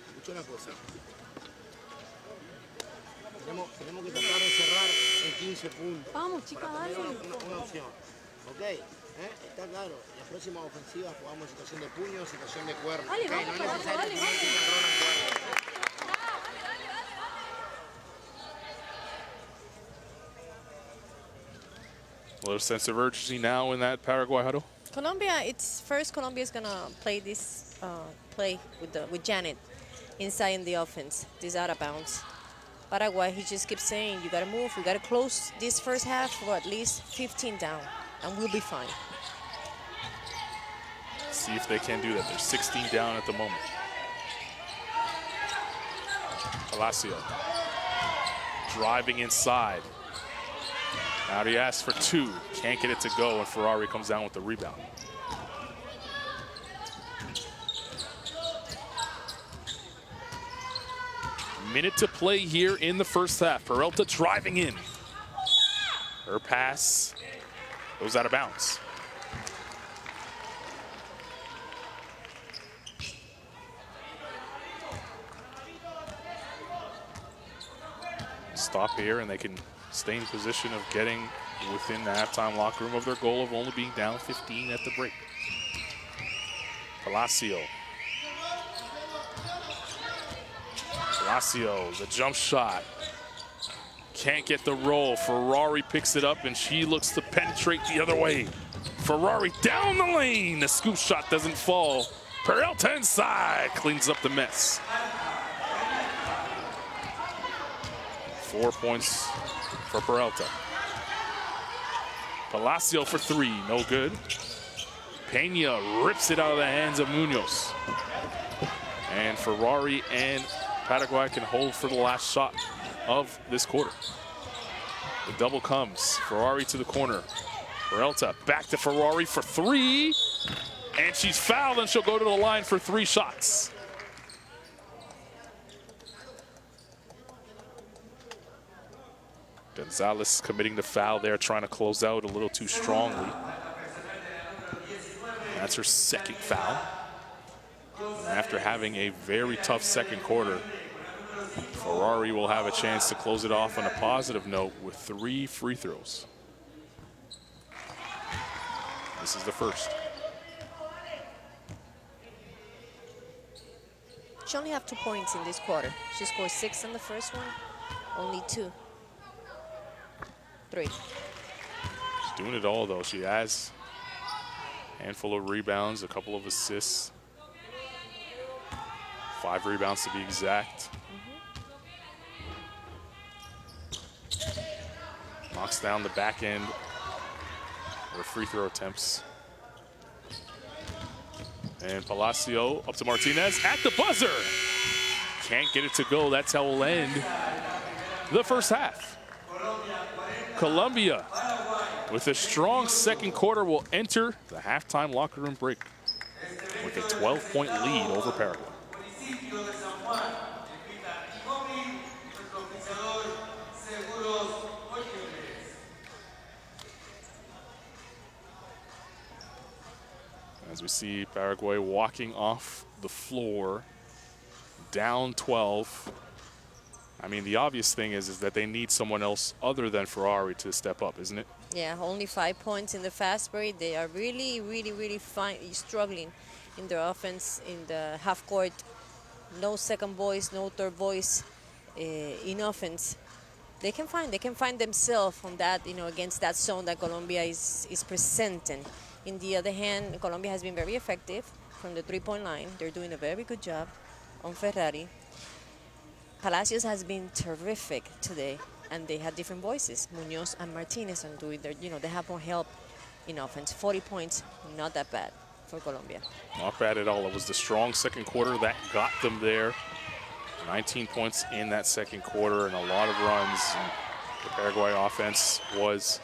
Escucha una cosa. Tenemos que tratar de cerrar en 15 puntos. Vamos, chicas, para tener dale. una opción. ¿Ok? Está claro. Las próximas ofensivas jugamos en situación de puño, situación de cuerno. Dale, ¿Okay? vamos, No es necesario dale, que dale. tengan cuerno. A little sense of urgency now in that Paraguay huddle. Colombia, Colombia's gonna play this play with Janet inside in the offense. This out of bounds. Paraguay, he just keeps saying, you gotta move, we gotta close this first half for at least 15 down, and we'll be fine. See if they can do that. They're 16 down at the moment. Palacio driving inside. Arias for 2. Can't get it to go, and Ferrari comes down with the rebound. Minute to play here in the first half. Peralta driving in. Her pass goes out of bounds. Stop here, and they can stay in position of getting within the halftime locker room of their goal of only being down 15 at the break. Palacio. Palacio, the jump shot. Can't get the roll. Ferrari picks it up, and she looks to penetrate the other way. Ferrari down the lane. The scoop shot doesn't fall. Peralta inside, cleans up the mess. 4 points for Peralta. Palacio for 3, no good. Pena rips it out of the hands of Munoz. And Ferrari and Paraguay can hold for the last shot of this quarter. The double comes. Ferrari to the corner. Peralta back to Ferrari for 3. And she's fouled, and she'll go to the line for 3 shots. Gonzalez committing the foul there, trying to close out a little too strongly. That's her second foul. And after having a very tough second quarter, Ferrari will have a chance to close it off on a positive note with 3 free throws. This is the first. She only have 2 points in this quarter. She scored 6 in the first one, only 2. 3. She's doing it all, though. She has a handful of rebounds, a couple of assists. 5 rebounds to be exact. Knocks down the back end of free throw attempts. And Palacio up to Martinez at the buzzer. Can't get it to go. That's how we'll end the first half. Colombia, with a strong second quarter, will enter the halftime locker room break with a 12-point lead over Paraguay. As we see Paraguay walking off the floor down 12. I mean, the obvious thing is that they need someone else other than Ferrari to step up, isn't it? Yeah, only 5 points in the fast break. They are really struggling in their offense, in the half court. No second voice, no third voice in offense. They can find themselves on that, against that zone that Colombia is presenting. In the other hand, Colombia has been very effective from the three-point line. They're doing a very good job on Ferrari. Palacios has been terrific today, and they have different voices. Munoz and Martinez are doing their, they have more help in offense. 40 points, not that bad for Colombia. Not bad at all. It was the strong second quarter that got them there. 19 points in that second quarter and a lot of runs. And the Paraguay offense was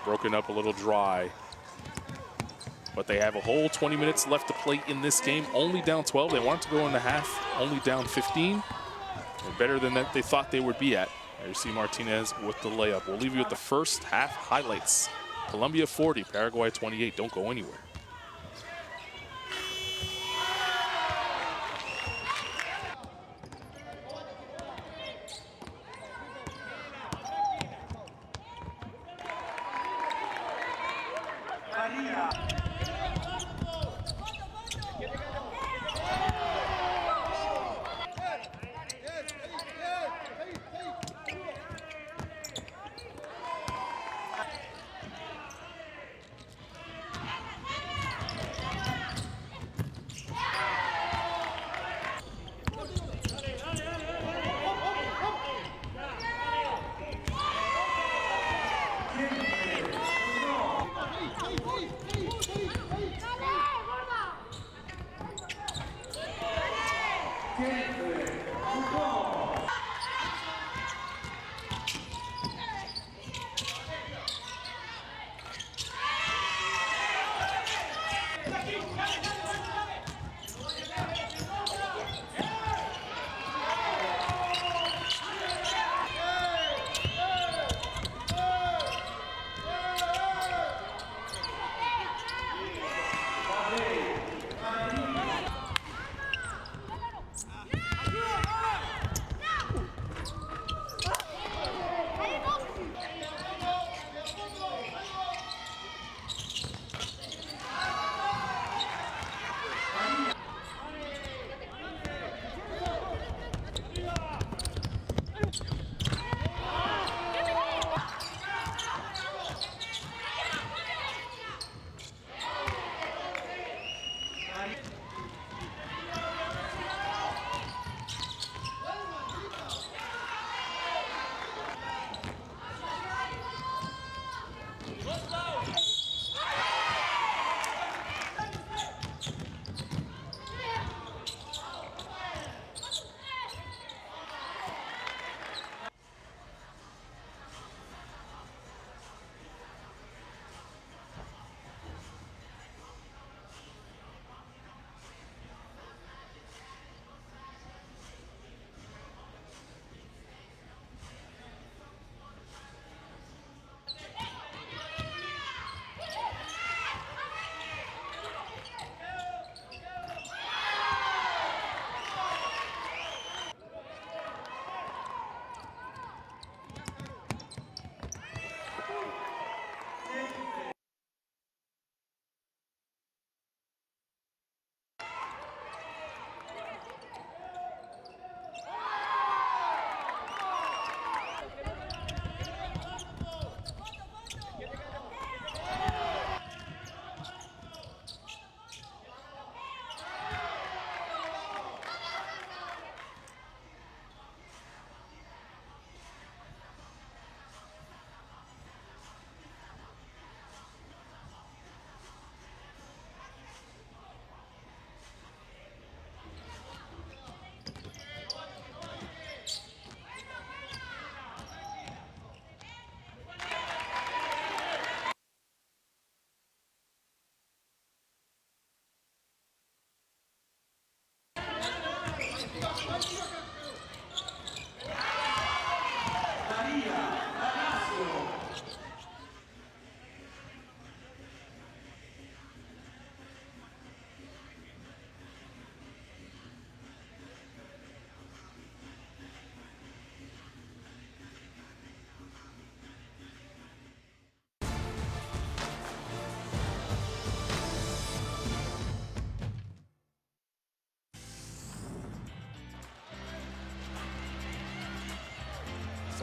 broken up a little dry. But they have a whole 20 minutes left to play in this game. Only down 12. They wanted to go in the half, only down 15. They're better than that they thought they would be at. There you see Martinez with the layup. We'll leave you with the first half highlights. Colombia 40, Paraguay 28. Don't go anywhere.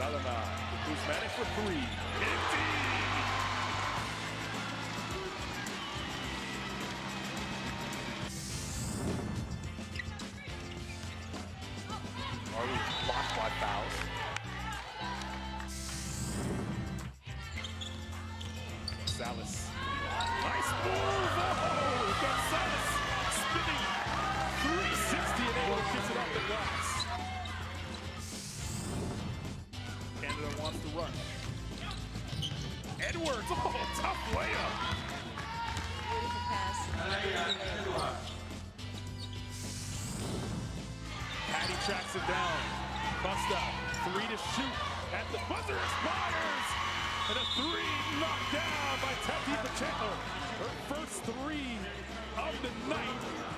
Salama to Kuzmatic for three. Indeed! Orleans blocked by fouls. Gonzalez. Nice move! Oh, Gonzalez spinning 360 and able to kick it off the glass. Canada wants to run. Edwards, oh, tough layup. Beautiful pass. Patty tracks it down. Costa, three to shoot. At the buzzer expires. And a three knocked down by Tati Pacheco. Her first three of the night.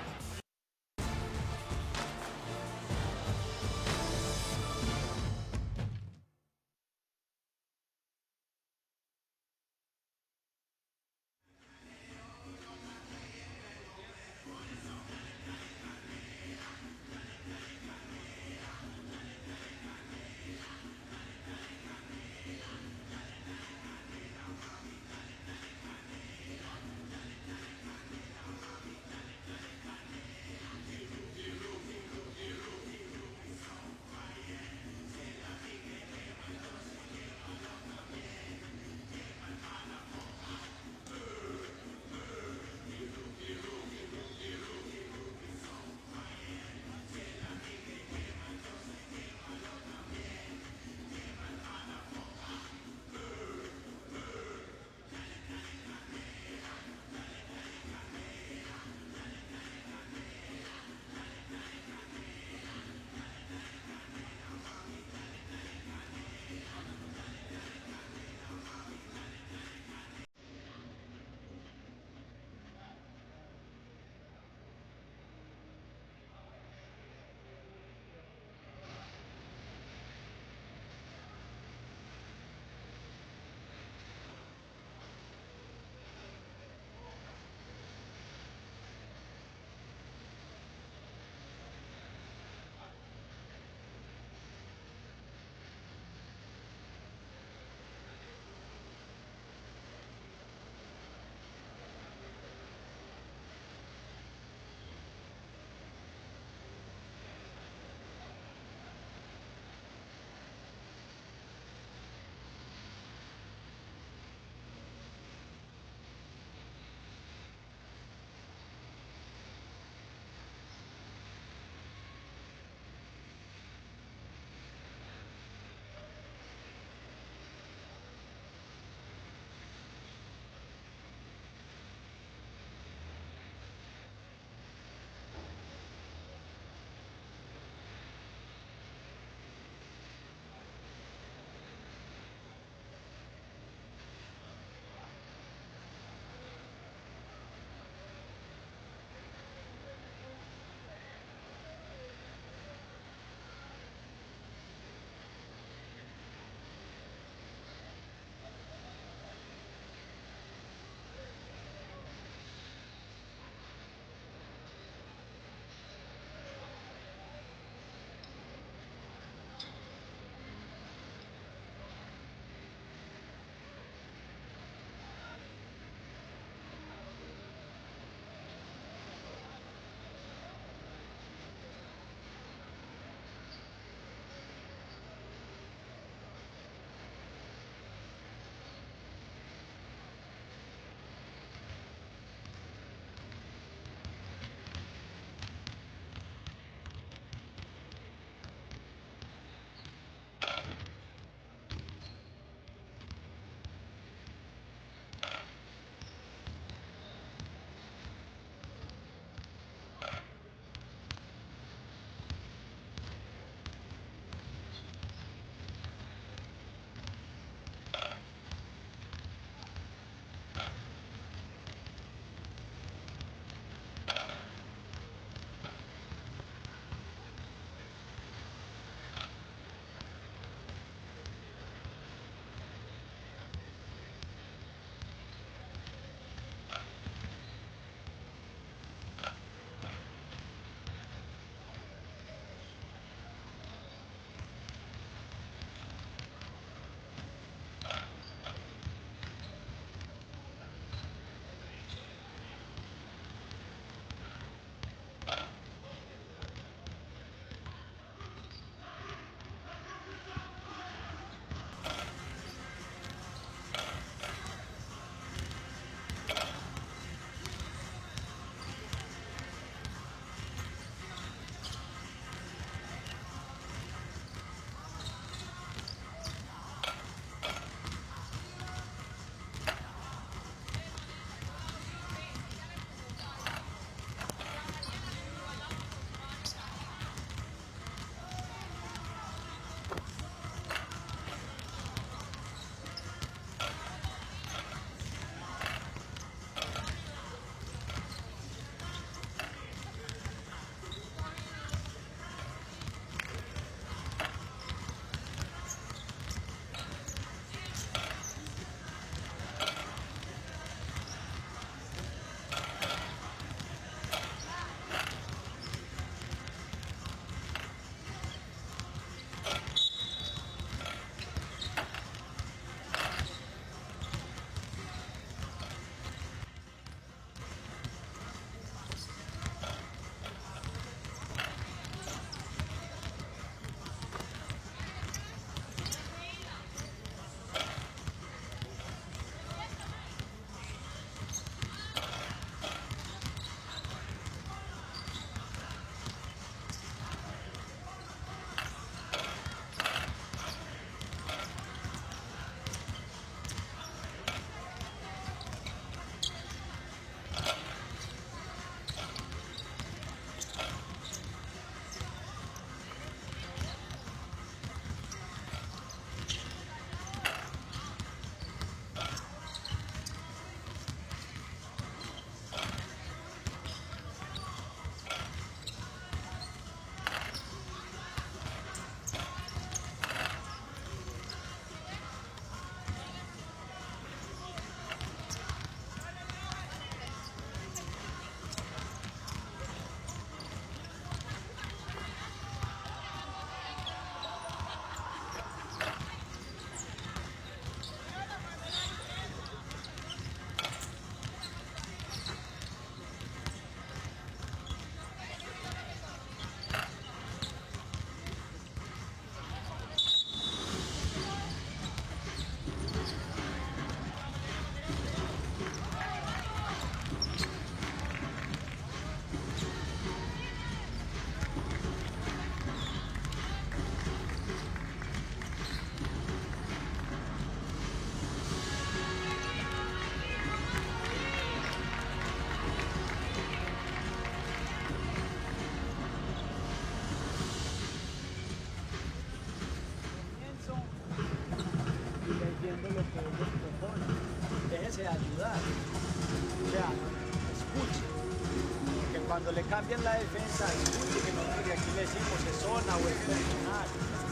cambien la defensa, escuche que nosotros de aquí le decimos es zona o es personal.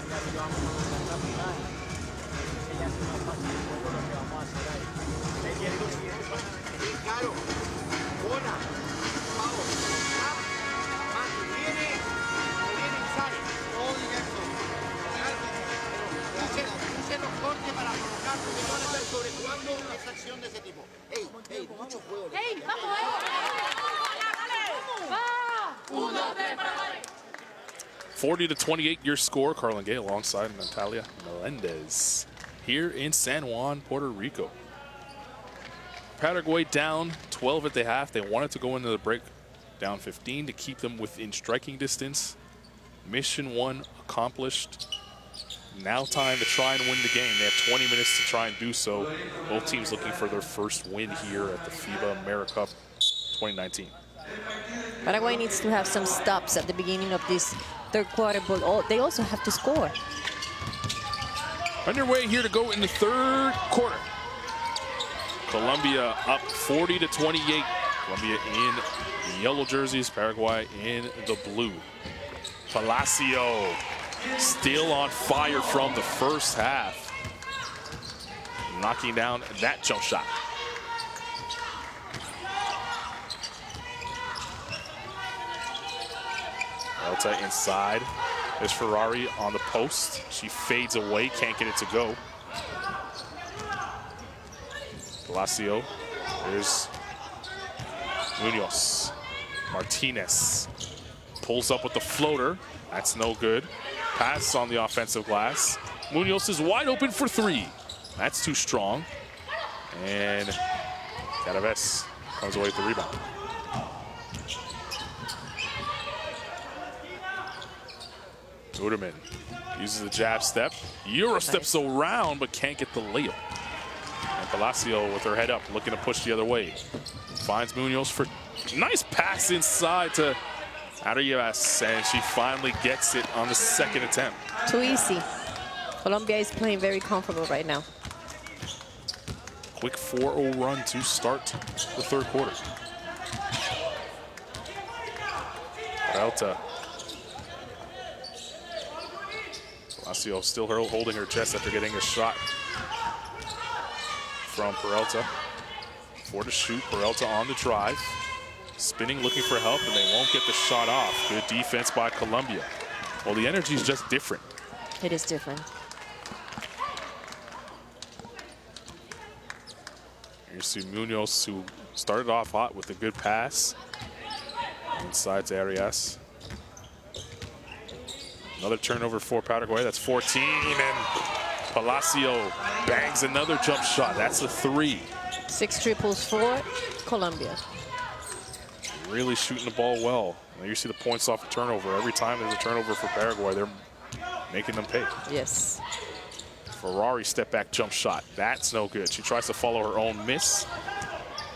Ya lo vamos a mandar a final. Que ya es más fácil el juego lo que vamos a hacer ahí. Leyendo el siguiente paso. Bien claro. Bona. Vamos. Viene inside. Todo directo. Use los cortes para provocar, porque van a estar sobrejugando esa acción de ese tipo. Ey, mucho juego. ¡Ey, vamos! ¡Va! 40-28 your score. Carlin Gay alongside Natalia Melendez here in San Juan, Puerto Rico. Paraguay down 12 at the half. They wanted to go into the break down 15 to keep them within striking distance. Mission 1 accomplished. Now time to try and win the game. They have 20 minutes to try and do so. Both teams looking for their first win here at the FIBA AmeriCup 2019. Paraguay needs to have some stops at the beginning of this third quarter, but they also have to score. Underway here to go in the third quarter. Colombia up 40-28. Colombia in the yellow jerseys, Paraguay in the blue. Palacio still on fire from the first half. Knocking down that jump shot. Elta inside. There's Ferrari on the post. She fades away, can't get it to go. Palacio. There's Munoz. Martinez pulls up with the floater. That's no good. Pass on the offensive glass. Munoz is wide open for three. That's too strong. And Cadaves comes away with the rebound. Uderman uses the jab step. Euro steps around, but can't get the layup. And Palacio with her head up, looking to push the other way. Finds Munoz for nice pass inside to Arias, and she finally gets it on the second attempt. Too easy. Colombia is playing very comfortable right now. Quick 4-0 run to start the third quarter. Peralta. Palacio still holding her chest after getting a shot from Peralta. 4 to shoot. Peralta on the drive. Spinning, looking for help, and they won't get the shot off. Good defense by Colombia. Well, the energy is just different. It is different. You see Munoz, who started off hot with a good pass. Inside to Arias. Another turnover for Paraguay. That's 14, and Palacio bangs another jump shot. That's a 3. 6 triples for Colombia. Really shooting the ball well. Now you see the points off the turnover. Every time there's a turnover for Paraguay, they're making them pay. Yes. Ferrari step back jump shot. That's no good. She tries to follow her own miss.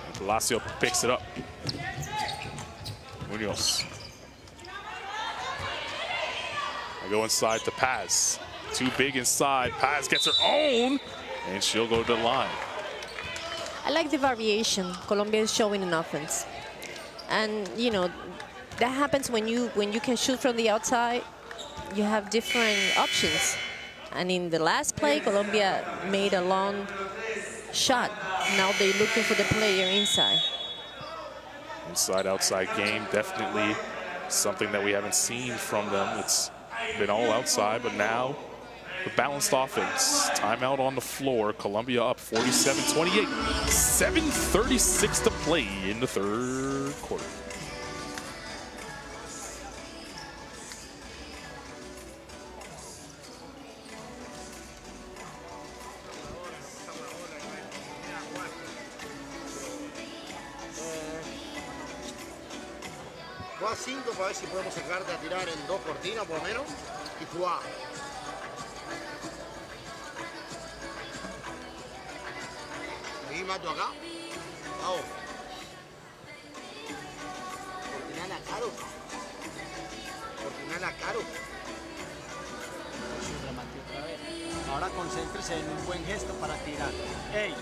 And Palacio picks it up. Munoz. I go inside to Paz. Too big inside. Paz gets her own, and she'll go to the line. I like the variation Colombia is showing in offense. And, you know, that happens when you can shoot from the outside. You have different options. And in the last play, Colombia made a long shot. Now they're looking for the player inside. Inside-outside game, definitely something that we haven't seen from them. It's been all outside, but now the balanced offense. Timeout on the floor. Colombia up 47-28. 7:36 to play in the third quarter. Jugá 5 para ver si podemos sacarte a tirar en 2 cortinas por lo menos. Y jugá. Seguí mato acá. Vamos. Cortinala caro. Cortinala caro. Ahora concéntrese en un buen gesto para tirar. ¡Ey!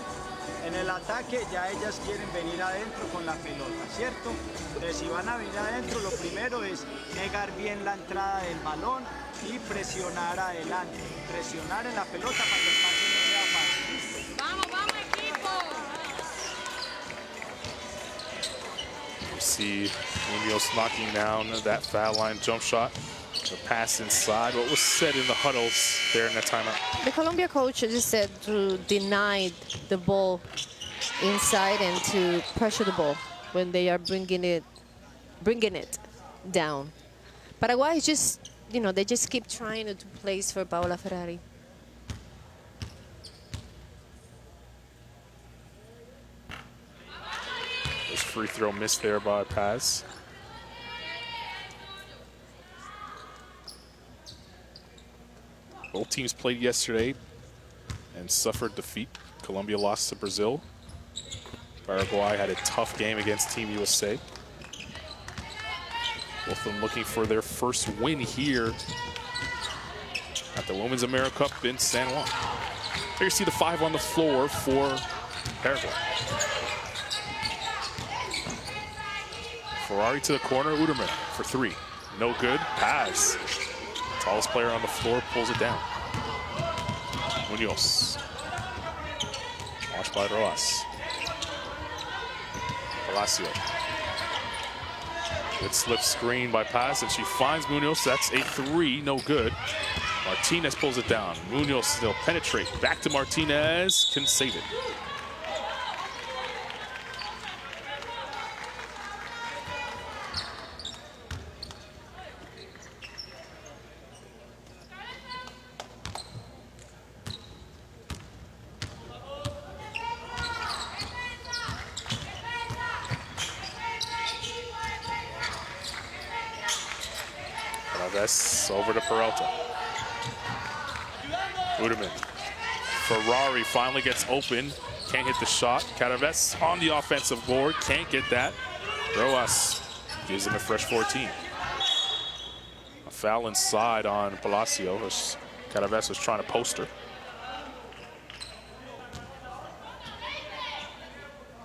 En el ataque ya ellas quieren venir adentro con la pelota, ¿cierto? Entonces si van a venir adentro, lo primero es negar bien la entrada del balón y presionar adelante. Presionar en la pelota para que el pase no sea fácil. Vamos, vamos, equipo. You see Munoz knocking down that foul line jump shot. The pass inside. What was said in the huddles there in that timeout? The Colombia coach just said to deny the ball inside and to pressure the ball when they are bringing it down. Paraguay is just, you know, they just keep trying to place for Paola Ferrari. This free throw missed there by Paz. Both teams played yesterday and suffered defeat. Colombia lost to Brazil. Paraguay had a tough game against Team USA. Both of them looking for their first win here at the Women's AmeriCup in San Juan. Here you see the 5 on the floor for Paraguay. Ferrari to the corner, Uderman for 3. No good, Paz. Tallest player on the floor pulls it down. Munoz. Watched by Roas. Palacio. Good slip screen by Paz, and she finds Munoz. That's a 3, no good. Martinez pulls it down. Munoz still penetrate. Back to Martinez, can save it. Over to Peralta. Uderman. Ferrari finally gets open. Can't hit the shot. Cadaves on the offensive board. Can't get that. Roas gives him a fresh 14. A foul inside on Palacio. Cadaves was trying to post her.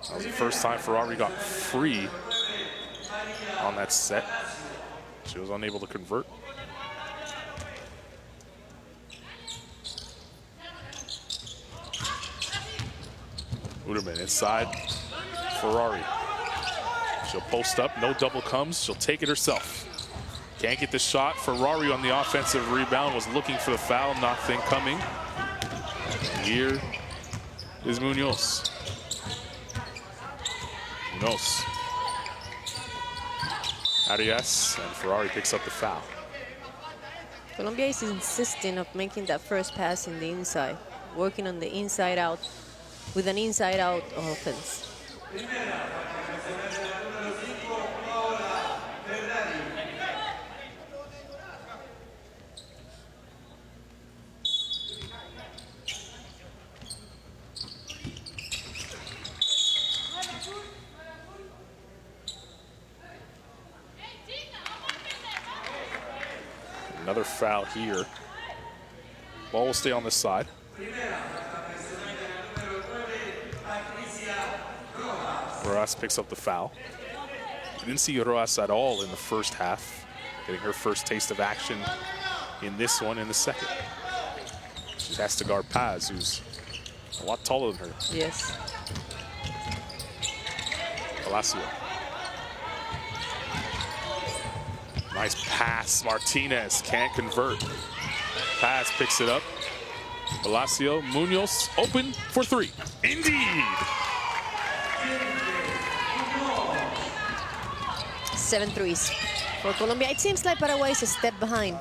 That was the first time Ferrari got free on that set. She was unable to convert. Uderman inside Ferrari. She'll post up, no double comes, she'll take it herself. Can't get the shot. Ferrari on the offensive rebound was looking for the foul, nothing coming. Here is Munoz. Munoz. Arias, and Ferrari picks up the foul. Colombia is insisting of making that first pass in the inside, working on the inside out with an inside out offense. Another foul here. Ball will stay on this side. Roas picks up the foul. We didn't see Roas at all in the first half, getting her first taste of action in this one in the second. She has to guard Paz, who's a lot taller than her. Yes. Palacio. Nice pass. Martinez can't convert. Paz picks it up. Palacio, Munoz open for 3. Indeed. 7 threes for Colombia. It seems like Paraguay is a step behind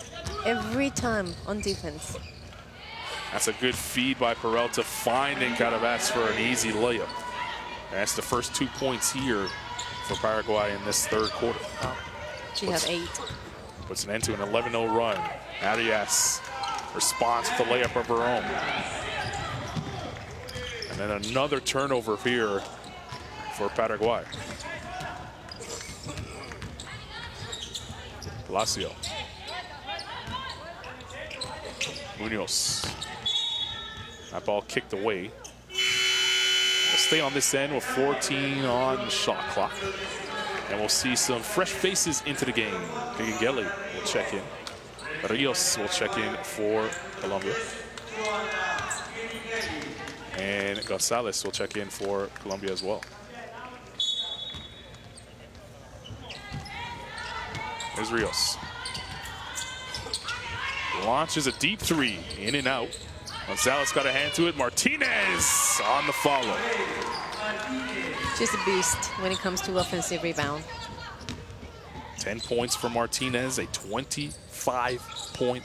every time on defense. That's a good feed by Peralta, finding Cadaves for an easy layup. And that's the first 2 points here for Paraguay in this third quarter. She has 8. Puts an end to an 11-0 run. Arias responds with the layup of her own. And then another turnover here for Paraguay. Palacio. Munoz. That ball kicked away. We'll stay on this end with 14 on the shot clock. And we'll see some fresh faces into the game. Gigangeli will check in. Rios will check in for Colombia. And Gonzalez will check in for Colombia as well. Here's Rios. Launches a deep three, in and out. Gonzalez got a hand to it. Martinez on the follow. Just a beast when it comes to offensive rebound. 10 points for Martinez, a 25-point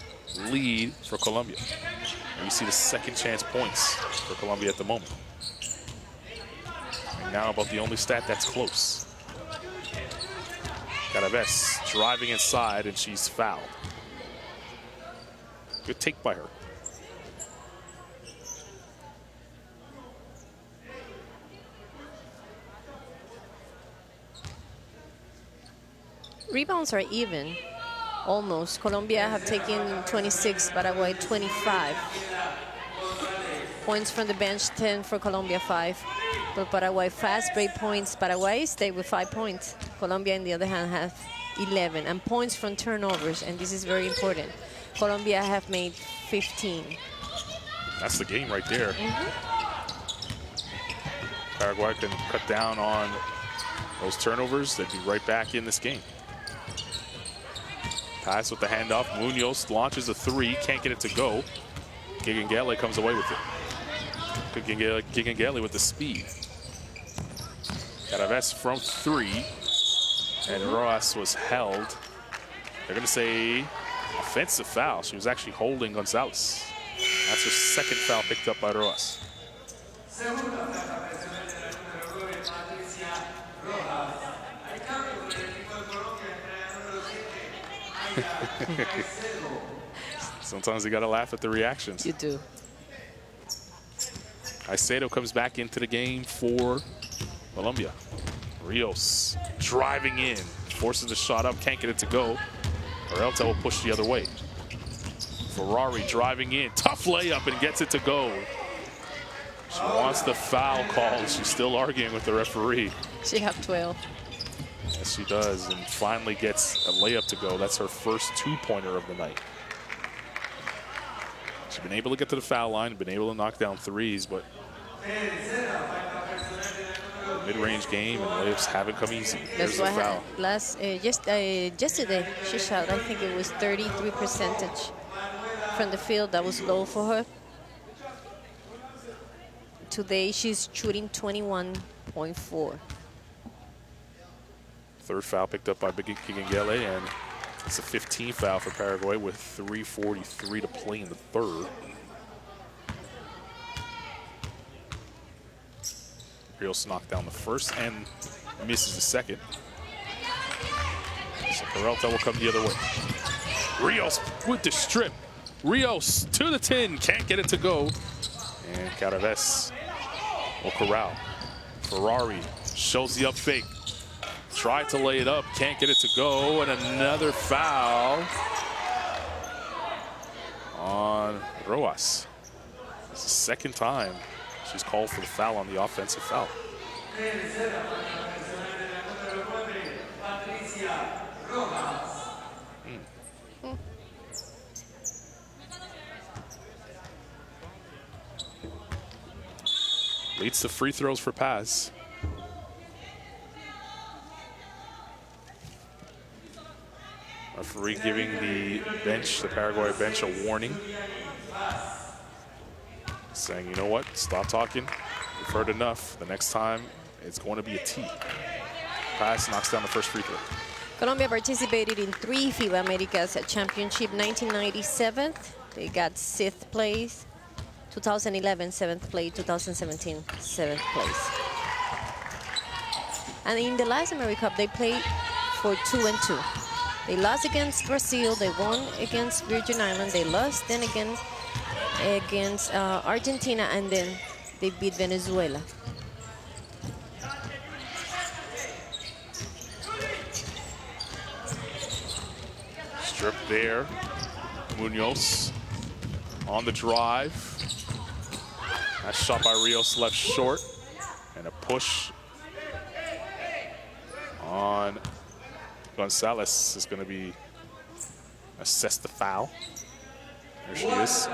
lead for Colombia. And you see the second chance points for Colombia at the moment. And now about the only stat that's close. Caraves driving inside, and she's fouled. Good take by her. Rebounds are even, almost. Colombia have taken 26, Paraguay 25. Points from the bench, 10 for Colombia, 5. But Paraguay fast break points. Paraguay stay with 5 points. Colombia, on the other hand, have 11. And points from turnovers, and this is very important. Colombia have made 15. That's the game right there. Paraguay can cut down on those turnovers. They'd be right back in this game. Pass with the handoff. Munoz launches a three. Can't get it to go. Gigangeli comes away with it. Gigangeli with the speed. Caraves from three. And Rojas was held. They're going to say offensive foul. She was actually holding Gonzalez. That's her second foul picked up by Rojas. Sometimes you gotta laugh at the reactions. You do. Aicedo comes back into the game for Colombia. Rios driving in, forces the shot up, can't get it to go. Peralta will push the other way. Ferrari driving in, tough layup, and gets it to go. She wants the foul call. She's still arguing with the referee. She have 12. Yes, she does, and finally gets a layup to go. That's her first two-pointer of the night. She's been able to get to the foul line, been able to knock down threes, but mid-range game and layups haven't come easy. That's There's the why foul. yesterday she shot, I think it was 33% from the field. That was low for her. Today she's shooting 21.4. Third foul picked up by Gigangeli, and it's a 15 foul for Paraguay with 3:43 to play in the third. Rios knocked down the first and misses the second. So Peralta will come the other way. Rios with the strip. Rios to the 10, can't get it to go. And Caraves will corral. Ferrari shows the up fake. Tried to lay it up, can't get it to go, and another foul on Rojas. It's the second time she's called for the foul on the offensive foul. Leads to free throws for Paz. Referee giving the bench, the Paraguay bench, a warning. Saying, you know what, stop talking. You've heard enough. The next time, it's going to be a T. Paz knocks down the first free throw. Colombia participated in 3 FIBA Americas Championship. 1997, they got 6th place. 2011, 7th place. 2017, 7th place. And in the last AmeriCup, they played for 2-2. They lost against Brazil. They won against Virgin Islands. They lost then again against Argentina, and then they beat Venezuela. Strip there. Munoz on the drive. That shot by Rios left short. push on Gonzalez is going to be assessed the foul. There she is.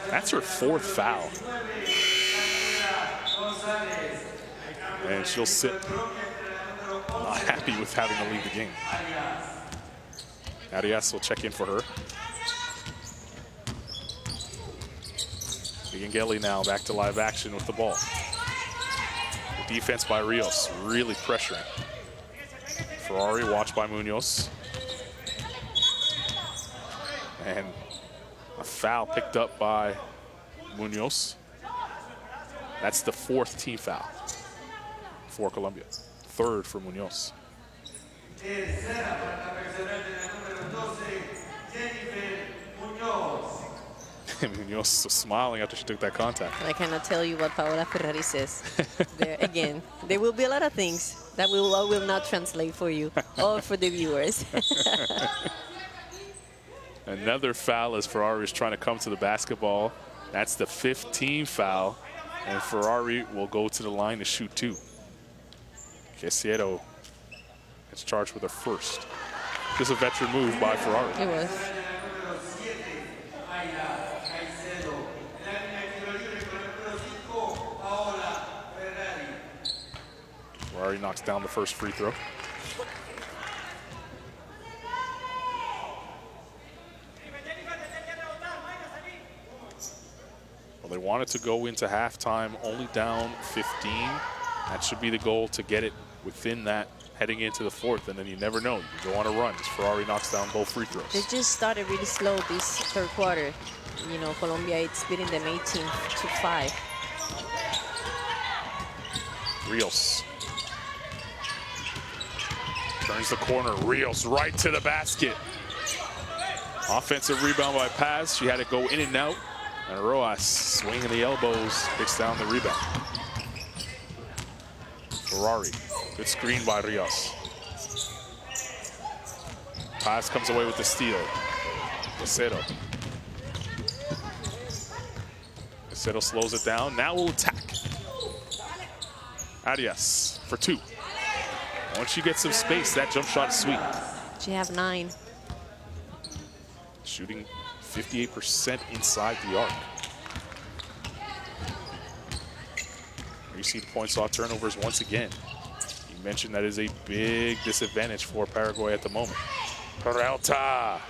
That's her 4th foul. And she'll sit not happy with having to leave the game. Arias will check in for her. Miguel now back to live action with the ball. The defense by Rios, really pressuring. Ferrari watched by Munoz. And a foul picked up by Munoz. That's the 4th team foul for Colombia. 3rd for Munoz. Munoz was smiling after she took that contact. I cannot tell you what Paola Ferrari says. There again, there will be a lot of things that I will not translate for you or for the viewers. Another foul as Ferrari is trying to come to the basketball. That's the 5th team foul, and Ferrari will go to the line to shoot 2. Quesero is charged with her 1st. Just a veteran move by Ferrari. It was. Ferrari knocks down the 1st free throw. Well, they wanted to go into halftime only down 15. That should be the goal, to get it within that heading into the 4th, and then you never know. You go on a run as Ferrari knocks down both free throws. They just started really slow this 3rd quarter. You know, Colombia, it's beating them 18-5. Rios turns the corner. Rios right to the basket. Offensive rebound by Paz. She had to go in and out. And Rojas swinging the elbows, picks down the rebound. Ferrari, good screen by Rios. Paz comes away with the steal. Quesero. Quesero slows it down. Now we'll attack. Arias for 2. Once you get some space, that jump shot is sweet. She have 9. Shooting 58% inside the arc. You see the points off turnovers once again. You mentioned that is a big disadvantage for Paraguay at the moment. Peralta.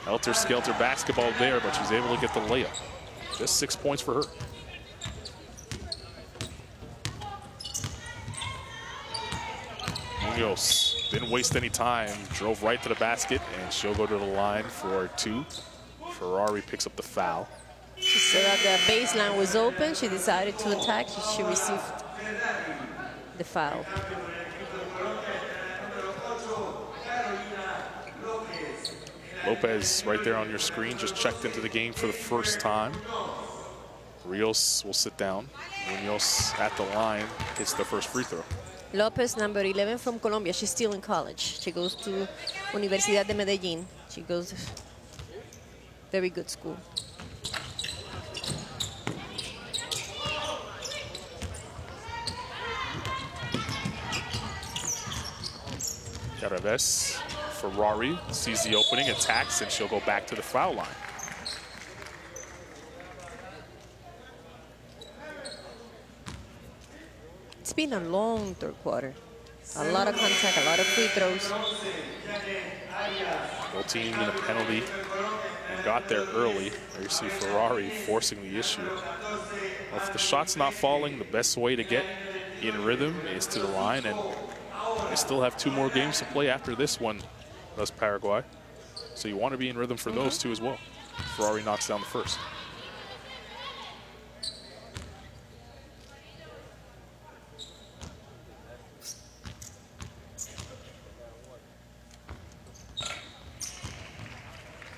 Helter-skelter basketball there, but she's able to get the layup. Just 6 points for her. Munoz didn't waste any time, drove right to the basket, and she'll go to the line for 2. Ferrari picks up the foul. She saw that the baseline was open. She decided to attack. She received the foul. Lopez right there on your screen just checked into the game for the 1st time. Rios will sit down. Munoz at the line hits the 1st free throw. Lopez, number 11 from Colombia. She's still in college. She goes to Universidad de Medellín. She goes very good school. Caraves, Ferrari sees the opening, attacks, and she'll go back to the foul line. It's been a long 3rd quarter. A lot of contact, a lot of free throws. Both teams in a penalty and got there early. There you see Ferrari forcing the issue. Well, if the shot's not falling, the best way to get in rhythm is to the line, and they still have 2 more games to play after this one, thus Paraguay. So you want to be in rhythm for those 2 as well. Ferrari knocks down the 1st.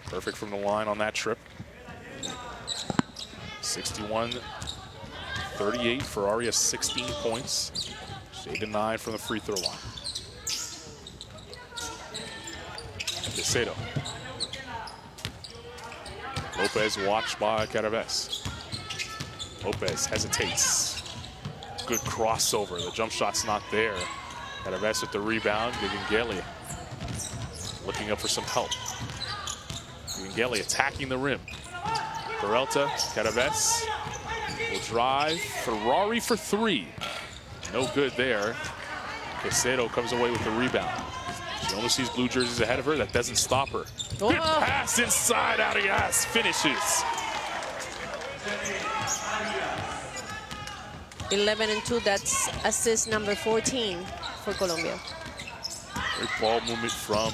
Perfect from the line on that trip. 61-38. Ferrari has 16 points. 8-9 from the free throw line. Quesero. Lopez watched by Caraves. Lopez hesitates. good crossover. The jump shot's not there. Caraves with the rebound. Gugengeli looking up for some help. Gugengeli attacking the rim. Peralta, Caraves will drive. Ferrari for three. No good there. Quesero comes away with the rebound. She only sees blue jerseys ahead of her. That doesn't stop her. Oh. Good pass inside. Arias finishes. 11 and 2. That's assist number 14 for Colombia. Great ball movement from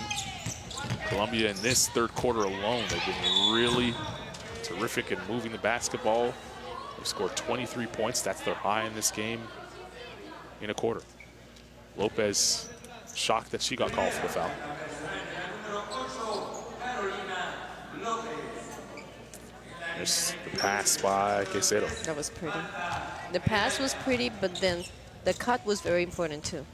Colombia in this third quarter alone. They've been really terrific in moving the basketball. They've scored 23 points. That's their high in this game in a quarter. Lopez shocked that she got called for the foul. There's the pass by Quesero. That was pretty. The pass was pretty, but then the cut was very important too.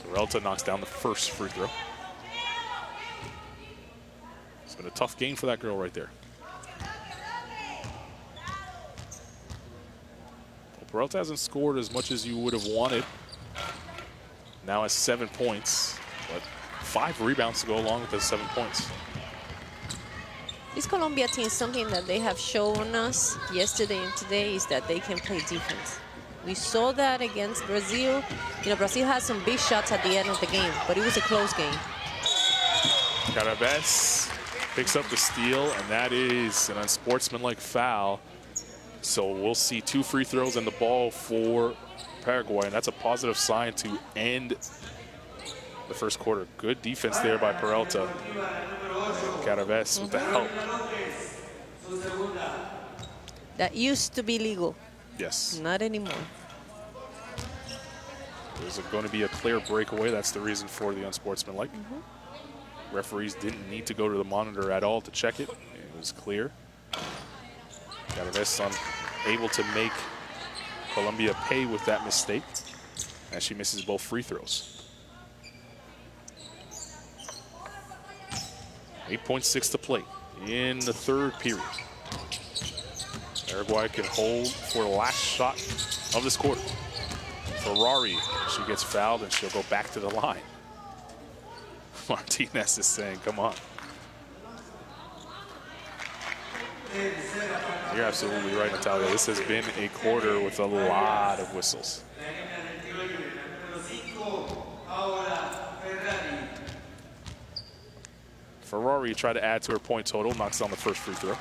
Peralta knocks down the first free throw. It's been a tough game for that girl right there. Well, Peralta hasn't scored as much as you would have wanted. Now has 7 points, but 5 rebounds to go along with those 7 points. This Colombia team, something that they have shown us yesterday and today is that they can play defense. We saw that against Brazil. You know, Brazil had some big shots at the end of the game, but it was a close game. Caraves picks up the steal, and that is an unsportsmanlike foul. So we'll see 2 free throws and the ball for Paraguay, and that's a positive sign to end the first quarter. Good defense there by Peralta. Caraves with the help. That used to be legal. Yes. Not anymore. There's going to be a clear breakaway. That's the reason for the unsportsmanlike. Referees didn't need to go to the monitor at all to check it. It was clear. Caraves unable to make Colombia pay with that mistake as she misses both free throws. 8.6 to play in the third period. Paraguay can hold for the last shot of this quarter. Ferrari, she gets fouled and she'll go back to the line. Martinez is saying, come on. You're absolutely right, Natalia. This has been a quarter with a lot of whistles. Ferrari tried to add to her point total, knocks down the first free throw.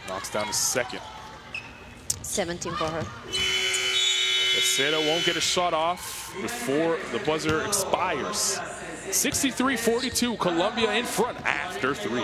Knocks down the second. 17 for her. Quesero won't get a shot off before the buzzer expires. 63-42, Colombia in front after 3.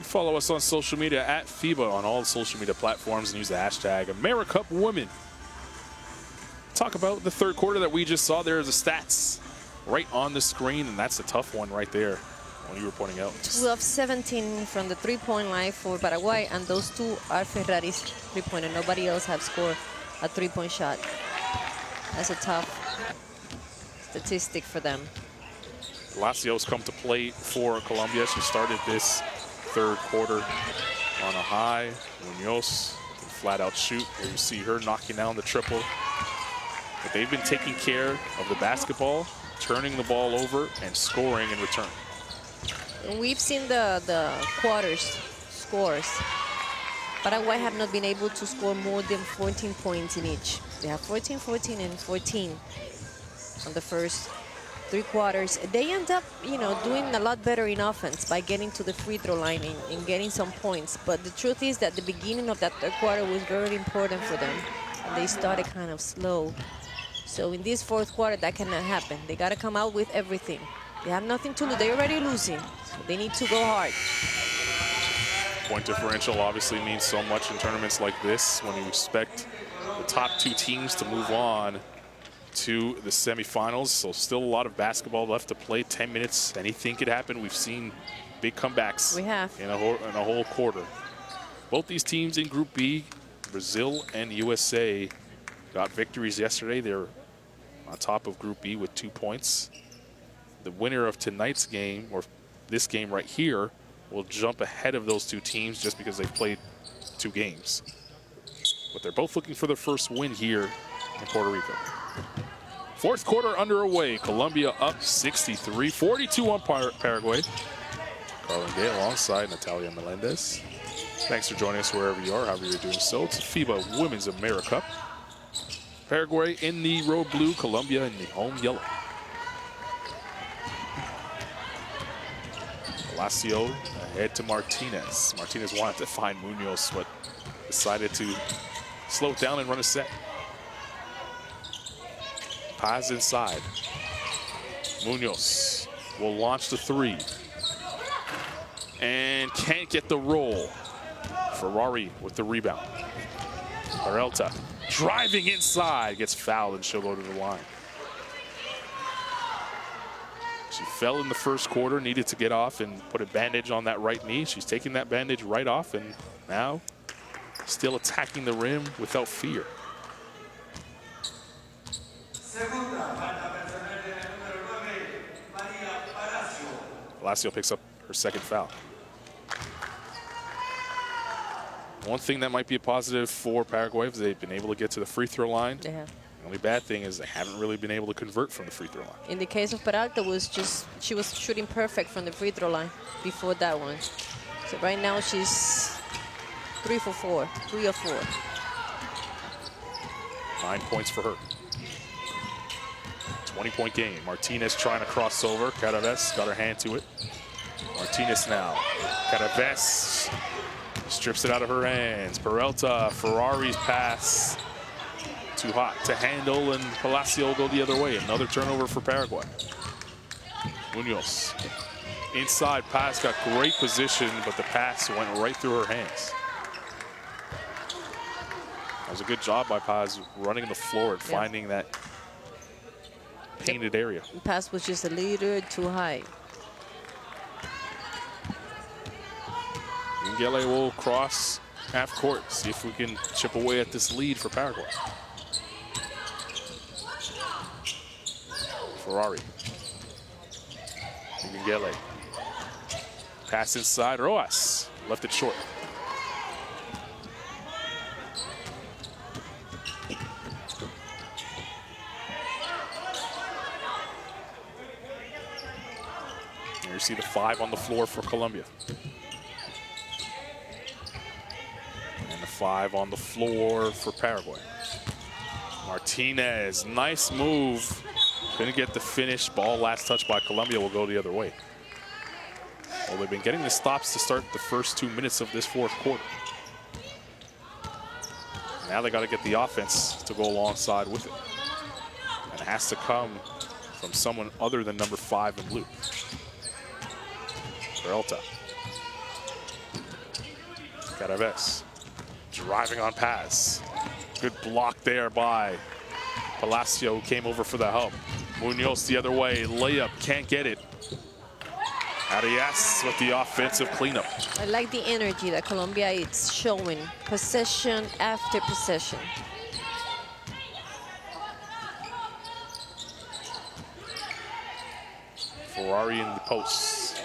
Follow us on social media at FIBA on all social media platforms and use the hashtag AmeriCup Women. Talk about the third quarter that we just saw. There's the stats right on the screen, and that's a tough one right there when you were pointing out. 12 of 17 from the three-point line for Paraguay, and those 2 are Ferrari's three-pointer. Nobody else have scored a three-point shot. That's a tough statistic for them. Palacios come to play for Colombia. She started this third quarter on a high. Munoz can flat out shoot. There you see her knocking down the triple. But they've been taking care of the basketball, turning the ball over, and scoring in return. And we've seen the quarters scores. Paraguay have not been able to score more than 14 points in each. They have 14, 14, and 14 on the first 3 quarters. They end up, doing a lot better in offense by getting to the free throw line and getting some points. But the truth is that the beginning of that 3rd quarter was very important for them. And they started kind of slow. So in this 4th quarter, that cannot happen. They got to come out with everything. They have nothing to lose. They're already losing. So they need to go hard. Point differential obviously means so much in tournaments like this when you expect the top 2 teams to move on to the semifinals. So still a lot of basketball left to play. 10 minutes, anything could happen. We've seen big comebacks in a whole quarter. Both these teams in Group B, Brazil and USA, got victories yesterday. They're on top of Group B with 2 points. The winner of tonight's game, or this game right here, will jump ahead of those 2 teams just because they've played 2 games. But they're both looking for their first win here in Puerto Rico. 4th quarter underway. Colombia up 63-42 on Paraguay. Carlin Gay alongside Natalia Melendez. Thanks for joining us wherever you are, however you're doing so. It's FIBA Women's AmeriCup. Paraguay in the road blue, Colombia in the home yellow. Palacio ahead to Martinez. Martinez wanted to find Munoz, but decided to slow it down and run a set. Paz inside. Munoz will launch the 3. And can't get the roll. Ferrari with the rebound. Peralta driving inside, gets fouled, and she'll go to the line. She fell in the 1st quarter, needed to get off and put a bandage on that right knee. She's taking that bandage right off, and now still attacking the rim without fear. Palacio picks up her 2nd foul. One thing that might be a positive for Paraguay is they've been able to get to the free throw line. They have. The only bad thing is they haven't really been able to convert from the free throw line. In the case of Peralta, she was shooting perfect from the free throw line before that one. So right now she's 3 of 4. 9 points for her. 20-point game. Martinez trying to cross over. Caraves got her hand to it. Martinez now. Caraves strips it out of her hands. Peralta, Ferrari's pass. Too hot to handle, and Palacio will go the other way. Another turnover for Paraguay. Munoz. Inside, Paz got great position, but the pass went right through her hands. That was a good job by Paz running the floor and finding that painted area. The pass was just a little too high. Ngele will cross half court, see if we can chip away at this lead for Paraguay. Ferrari. Ngele. Pass inside, Roas. Left it short. Here you see the 5 on the floor for Colombia. And the 5 on the floor for Paraguay. Martinez, nice move. Couldn't get the finish. Ball last touch by Colombia will go the other way. Well, they've been getting the stops to start the first 2 minutes of this 4th quarter. Now they got to get the offense to go alongside with it. And it has to come from someone other than number 5 in blue. Peralta. Caraves driving on Paz. Good block there by Palacio, who came over for the help. Munoz the other way, layup, can't get it. Arias with the offensive cleanup. I like the energy that Colombia is showing, possession after possession. Ferrari in the posts.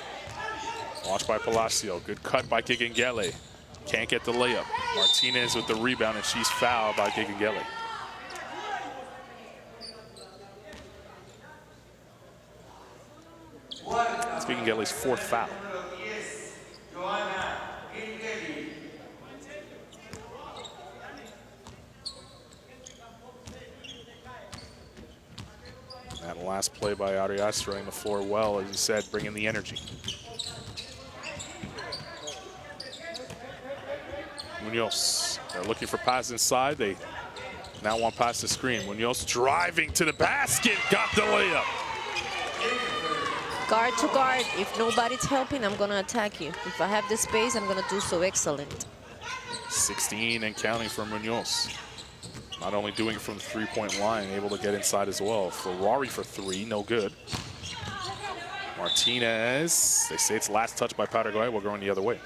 Watched by Palacio, good cut by Gigangele. Can't get the layup. Martinez with the rebound, and she's fouled by Gigangele. It's Gigangele's 4th foul. last play by Arias, running the floor well, as you said, bringing the energy. Munoz, they're looking for pass inside. They now want pass the screen. Munoz driving to the basket, got the layup. Guard to guard. If nobody's helping, I'm going to attack you. If I have the space, I'm going to do so excellent. 16 and counting for Munoz. Not only doing it from the three-point line, able to get inside as well. Ferrari for three, no good. Martinez, they say it's last touch by Paraguay. We're going the other way.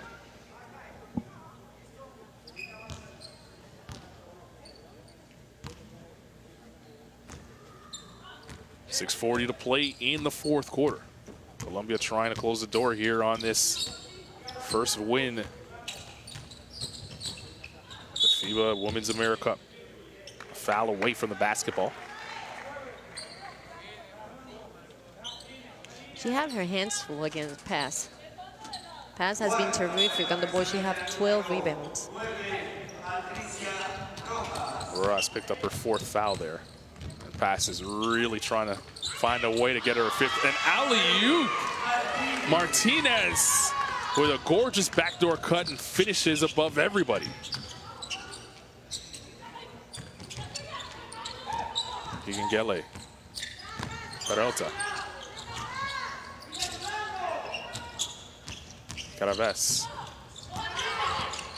.640 to play in the fourth quarter. Colombia trying to close the door here on this first win at the FIBA Women's AmeriCup. A foul away from the basketball. She had her hands full against Paz. Paz has been terrific on the board. She has 12 rebounds. Ross picked up her fourth foul there. And Paz is really trying to find a way to get her a fifth. And alley-oop! Martinez with a gorgeous backdoor cut and finishes above everybody. Gigangele. Peralta. Caraves.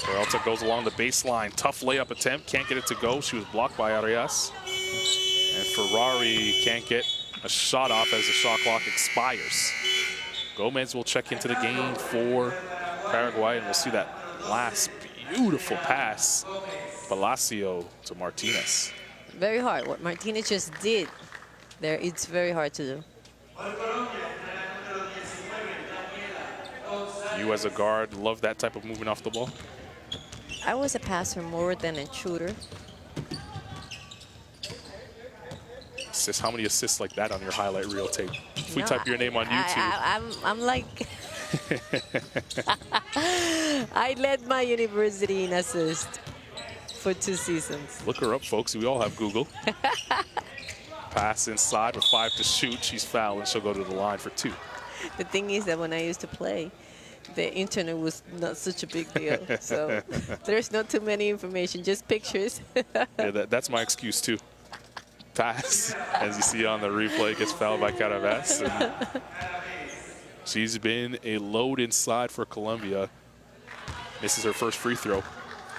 Peralta goes along the baseline. Tough layup attempt. Can't get it to go. She was blocked by Arias. And Ferrari can't get a shot off as the shot clock expires. Gomez will check into the game for Paraguay, and we'll see that last beautiful pass. Palacio to Martinez. Very hard. What Martinez just did there, it's very hard to do. You as a guard love that type of movement off the ball? I was a passer more than a shooter. Assists, how many assists like that on your highlight reel tape? If we type your name on YouTube. I'm like, I led my university in assist for 2 seasons. Look her up, folks. We all have Google. Pass inside with 5 to shoot. She's fouled, and she'll go to the line for 2. The thing is that when I used to play, the internet was not such a big deal. So there's not too many information, just pictures. Yeah, that's my excuse, too. Pass, as you see on the replay, gets fouled by Caraves. She's been a load inside for Colombia. Misses her first free throw.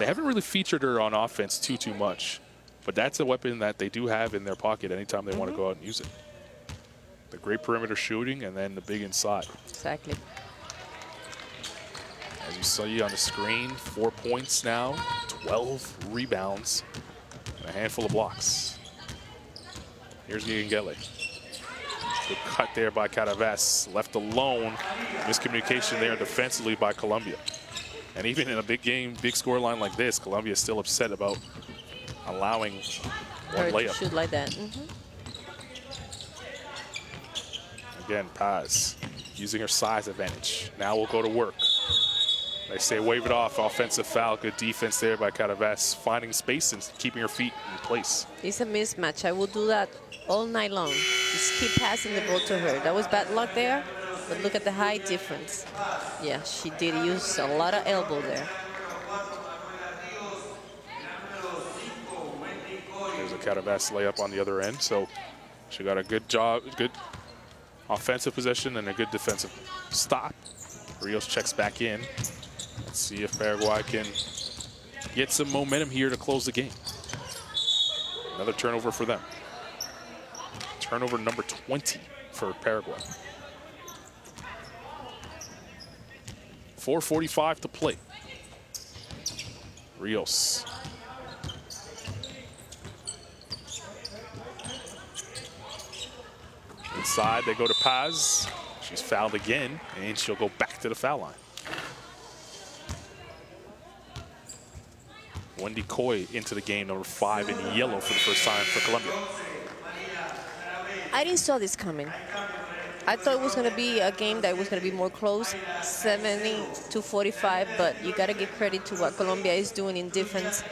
They haven't really featured her on offense too much, but that's a weapon that they do have in their pocket anytime they want to go out and use it. The great perimeter shooting and then the big inside. Exactly. As you see on the screen, 4 points now, 12 rebounds, and a handful of blocks. Here's Gigangele. Good cut there by Caraves. Left alone. Miscommunication there defensively by Colombia. And even in a big game, big score line like this, Colombia is still upset about allowing one layup. Shoot like that. Again, Paz using her size advantage. Now we'll go to work. They say wave it off. Offensive foul. Good defense there by Caraves. Finding space and keeping her feet in place. It's a mismatch. I will do that all night long. Just keep passing the ball to her. That was bad luck there, but look at the height difference. Yeah, she did use a lot of elbow there. There's a Caraves layup on the other end. So she got a good job, good offensive possession and a good defensive stop. Rios checks back in. Let's see if Paraguay can get some momentum here to close the game. Another turnover for them. Turnover number 20 for Paraguay. 4:45 to play. Rios. Inside, they go to Paz. She's fouled again, and she'll go back to the foul line. Wendy Coy into the game, number 5 in yellow for the first time for Colombia. I didn't saw this coming. I thought it was going to be a game that was going to be more close, 70-45, but you got to give credit to what Colombia is doing in defense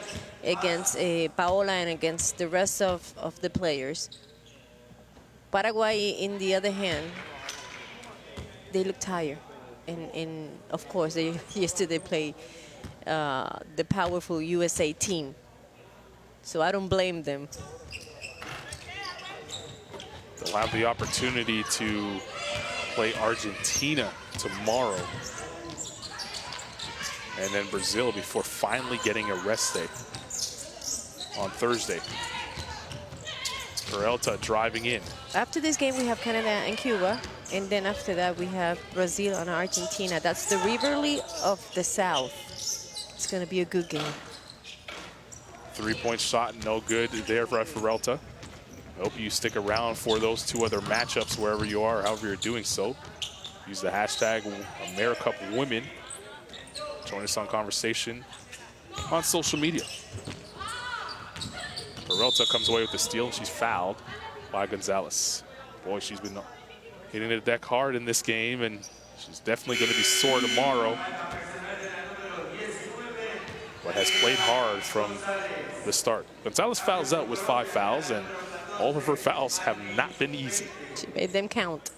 against Paola and against the rest of the players. Paraguay, in the other hand, they look tired. And of course, they yesterday play the powerful USA team. So I don't blame them. They'll have the opportunity to play Argentina tomorrow. And then Brazil before finally getting a rest day on Thursday. Peralta driving in. After this game, we have Canada and Cuba. And then after that, we have Brazil and Argentina. That's the rivalry of the South. It's going to be a good game. 3-point shot, no good there for Peralta. I hope you stick around for those two other matchups wherever you are, however you're doing so. Use the hashtag AmeriCup Women. Join us on conversation on social media. Peralta comes away with the steal. She's fouled by Gonzalez. Boy, she's been hitting the deck hard in this game, and she's definitely going to be sore tomorrow. But has played hard from the start. Gonzalez fouls out with 5 fouls, and all of her fouls have not been easy. She made them count.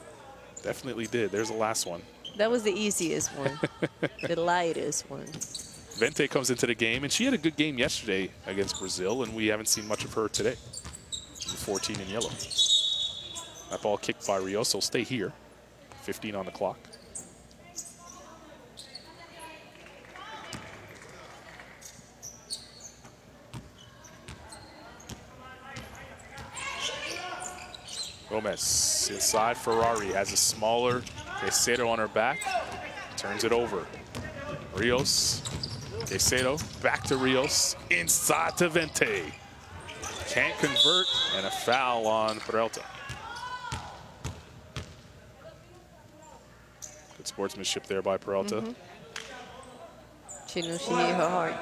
Definitely did. There's the last one. That was the easiest one, the lightest one. Vente comes into the game, and she had a good game yesterday against Brazil, and we haven't seen much of her today. 14 in yellow. That ball kicked by Rios, so stay here. 15 on the clock. Gomez inside. Ferrari has a smaller Quesero on her back. Turns it over. Rios. Quesero back to Rios. Inside to Vente. Can't convert, and a foul on Peralta. Good sportsmanship there by Peralta. She knew she hit her hard.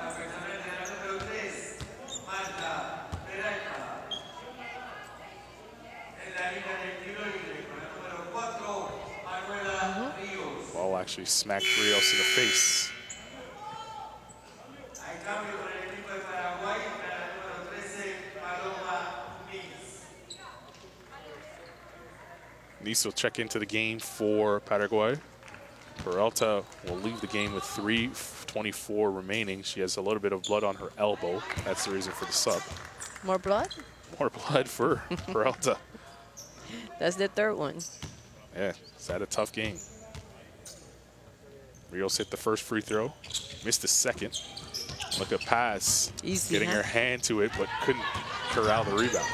Ball actually smacked Rios in the face. Nice will check into the game for Paraguay. Peralta will leave the game with 3:24 remaining. She has a little bit of blood on her elbow. That's the reason for the sub. More blood? More blood for Peralta. That's the third one. Yeah, it's had a tough game. Rios hit the first free throw, missed the second. Look at pass, Easy, getting huh? her hand to it, but couldn't corral the rebound.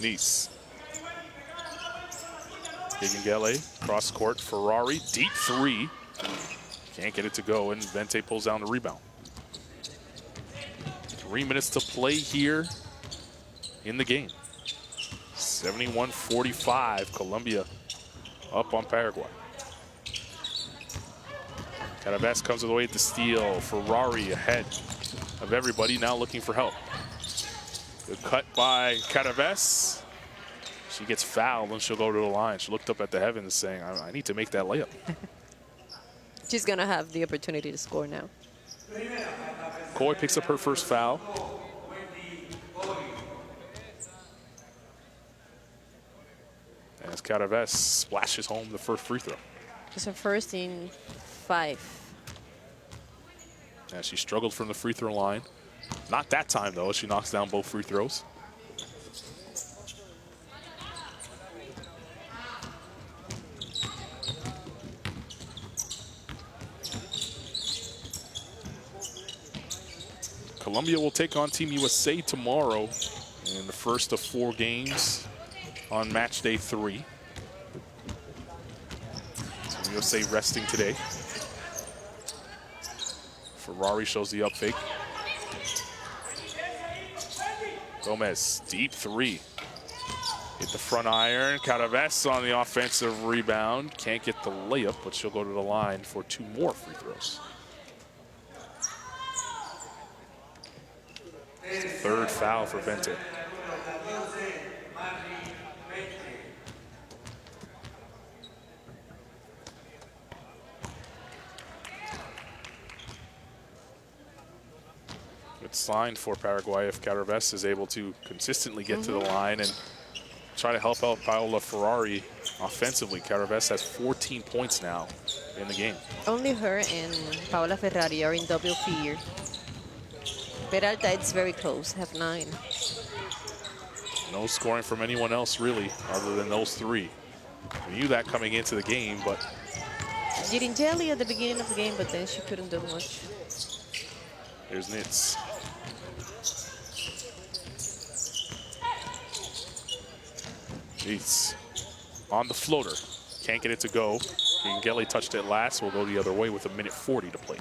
Nice. Higingele, cross court, Ferrari, deep three. Can't get it to go, and Vente pulls down the rebound. 3 minutes to play here in the game. 71-45, Colombia up on Paraguay. Cadaves comes away with the steal. Ferrari ahead of everybody, now looking for help. Good cut by Cadaves. She gets fouled and she'll go to the line. She looked up at the heavens saying, I need to make that layup. She's going to have the opportunity to score now. Coy picks up her first foul. As Cadaves splashes home the first free throw. It's her first in 5. She struggled from the free throw line. Not that time, though. She knocks down both free throws. Colombia will take on Team USA tomorrow in the first of 4 games on match day 3. Team USA resting today. Ferrari shows the up fake. Gomez, deep 3. Hit the front iron. Cadaves on the offensive rebound. Can't get the layup, but she'll go to the line for 2 more free throws. Third foul for Vente. Good good sign for Paraguay if Caraves is able to consistently get to the line and try to help out Paola Ferrari offensively. Caraves has 14 points now in the game. Only her and Paola Ferrari are in double figure. Peralta, it's very close, have 9. No scoring from anyone else, really, other than those 3. We knew that coming into the game, but... Giringelli at the beginning of the game, but then she couldn't do much. Here's Nitz. Nitz on the floater. Can't get it to go. Giringelli touched it last. Will go the other way with 1:40 to play.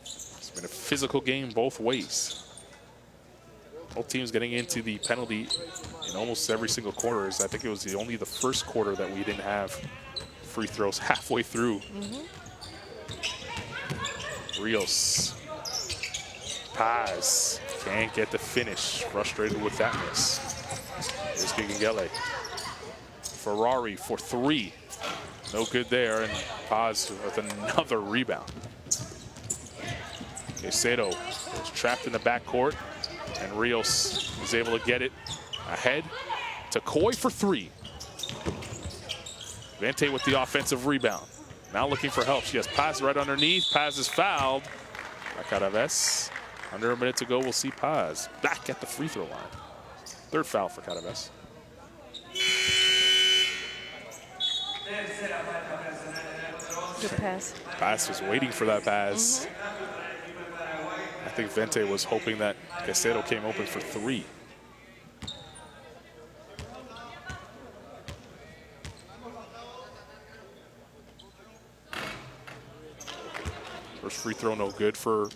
It's been a physical game both ways. Both teams getting into the penalty in almost every single quarter. I think it was only the first quarter that we didn't have free throws halfway through. Rios. Paz can't get the finish. Frustrated with that miss. Here's Giringelli. Ferrari for 3. No good there, and Paz with another rebound. Caicedo was trapped in the backcourt, and Rios is able to get it ahead to Coy for 3. Vente with the offensive rebound. Now looking for help. She has Paz right underneath. Paz is fouled by Caraves. Under a minute to go, we'll see Paz back at the free throw line. 3rd foul for Caraves. Good pass. Paz was waiting for that pass. I think Vente was hoping that Caicedo came open for 3. First free throw, no good for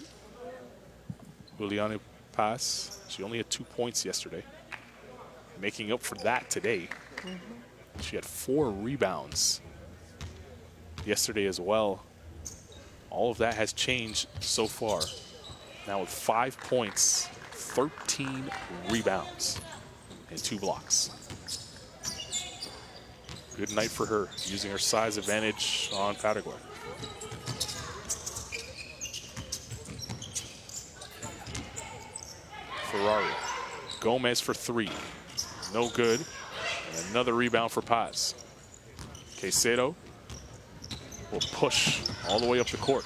Juliana Paz. She only had 2 points yesterday. Making up for that today. She had 4 rebounds yesterday as well. All of that has changed so far. Now with 5 points, 13 rebounds, and 2 blocks. Good night for her, using her size advantage on Paraguay. Ferrari. Gomez for 3. No good. And another rebound for Paz. Caicedo will push all the way up the court.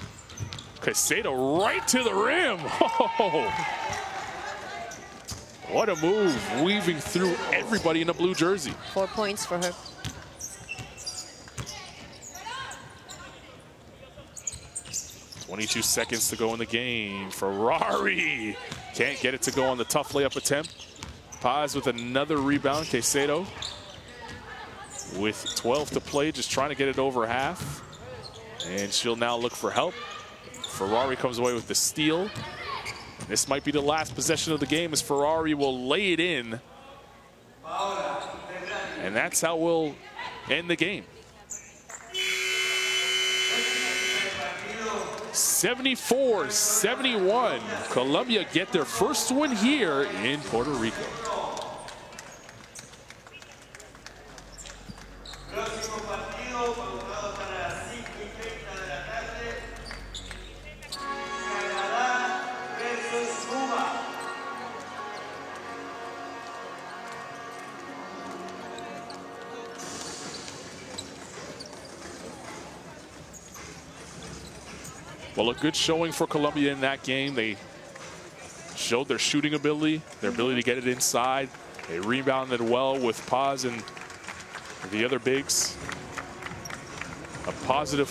Caicedo right to the rim. Oh, what a move, weaving through everybody in a blue jersey. 4 points for her. .22 seconds to go in the game. Ferrari can't get it to go on the tough layup attempt. Paz with another rebound. Caicedo with 12 to play, just trying to get it over half. And she'll now look for help. Ferrari comes away with the steal. This might be the last possession of the game as Ferrari will lay it in. And that's how we'll end the game. 74-71. Colombia get their first win here in Puerto Rico. Well, a good showing for Colombia in that game. They showed their shooting ability, their ability to get it inside. They rebounded well with Paz and the other bigs. A positive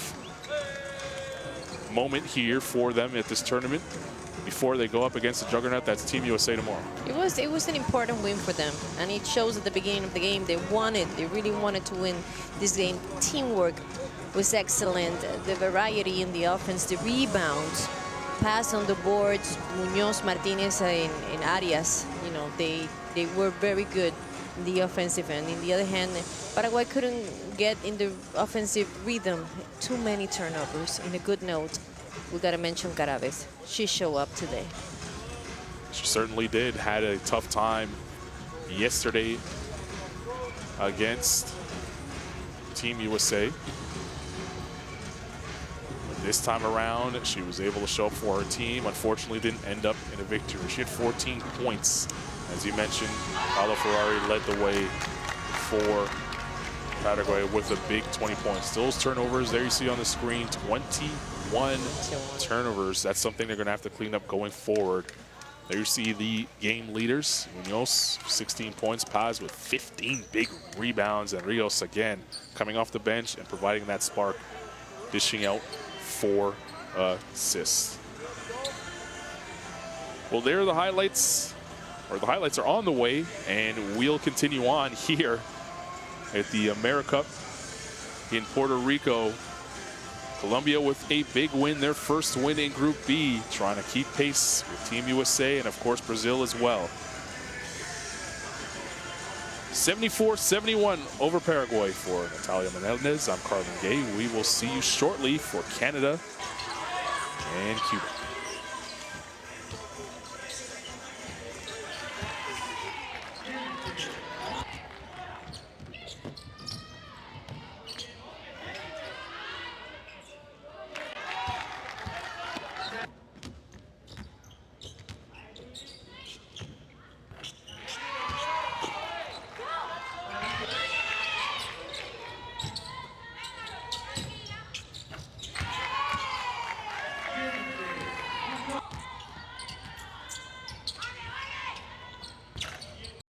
moment here for them at this tournament before they go up against the juggernaut that's Team USA tomorrow. It was an important win for them, and it shows at the beginning of the game they really wanted to win this game. Teamwork was excellent. The variety in the offense, the rebounds, pass on the boards, Munoz, Martinez, and Arias, you know, they were very good in the offensive end. In the other hand, Paraguay couldn't get in the offensive rhythm. Too many turnovers. In a good note, we got to mention Caraves. She showed up today. She certainly did. Had a tough time yesterday against Team USA. This time around, she was able to show up for her team. Unfortunately, didn't end up in a victory. She had 14 points. As you mentioned, Paola Ferrari led the way for Paraguay with a big 20 points. Those turnovers there you see on the screen, 21 turnovers. That's something they're going to have to clean up going forward. There you see the game leaders. Munoz, 16 points. Paz with 15 big rebounds. And Rios, again, coming off the bench and providing that spark, dishing out 4 assists. Well, there are the highlights, or the highlights are on the way, and we'll continue on here at the AmeriCup in Puerto Rico. Colombia with a big win, their first win in Group B, trying to keep pace with Team USA and, of course, Brazil as well. 74-71 over Paraguay for Natalia Menendez. I'm Carlin Gay. We will see you shortly for Canada and Cuba.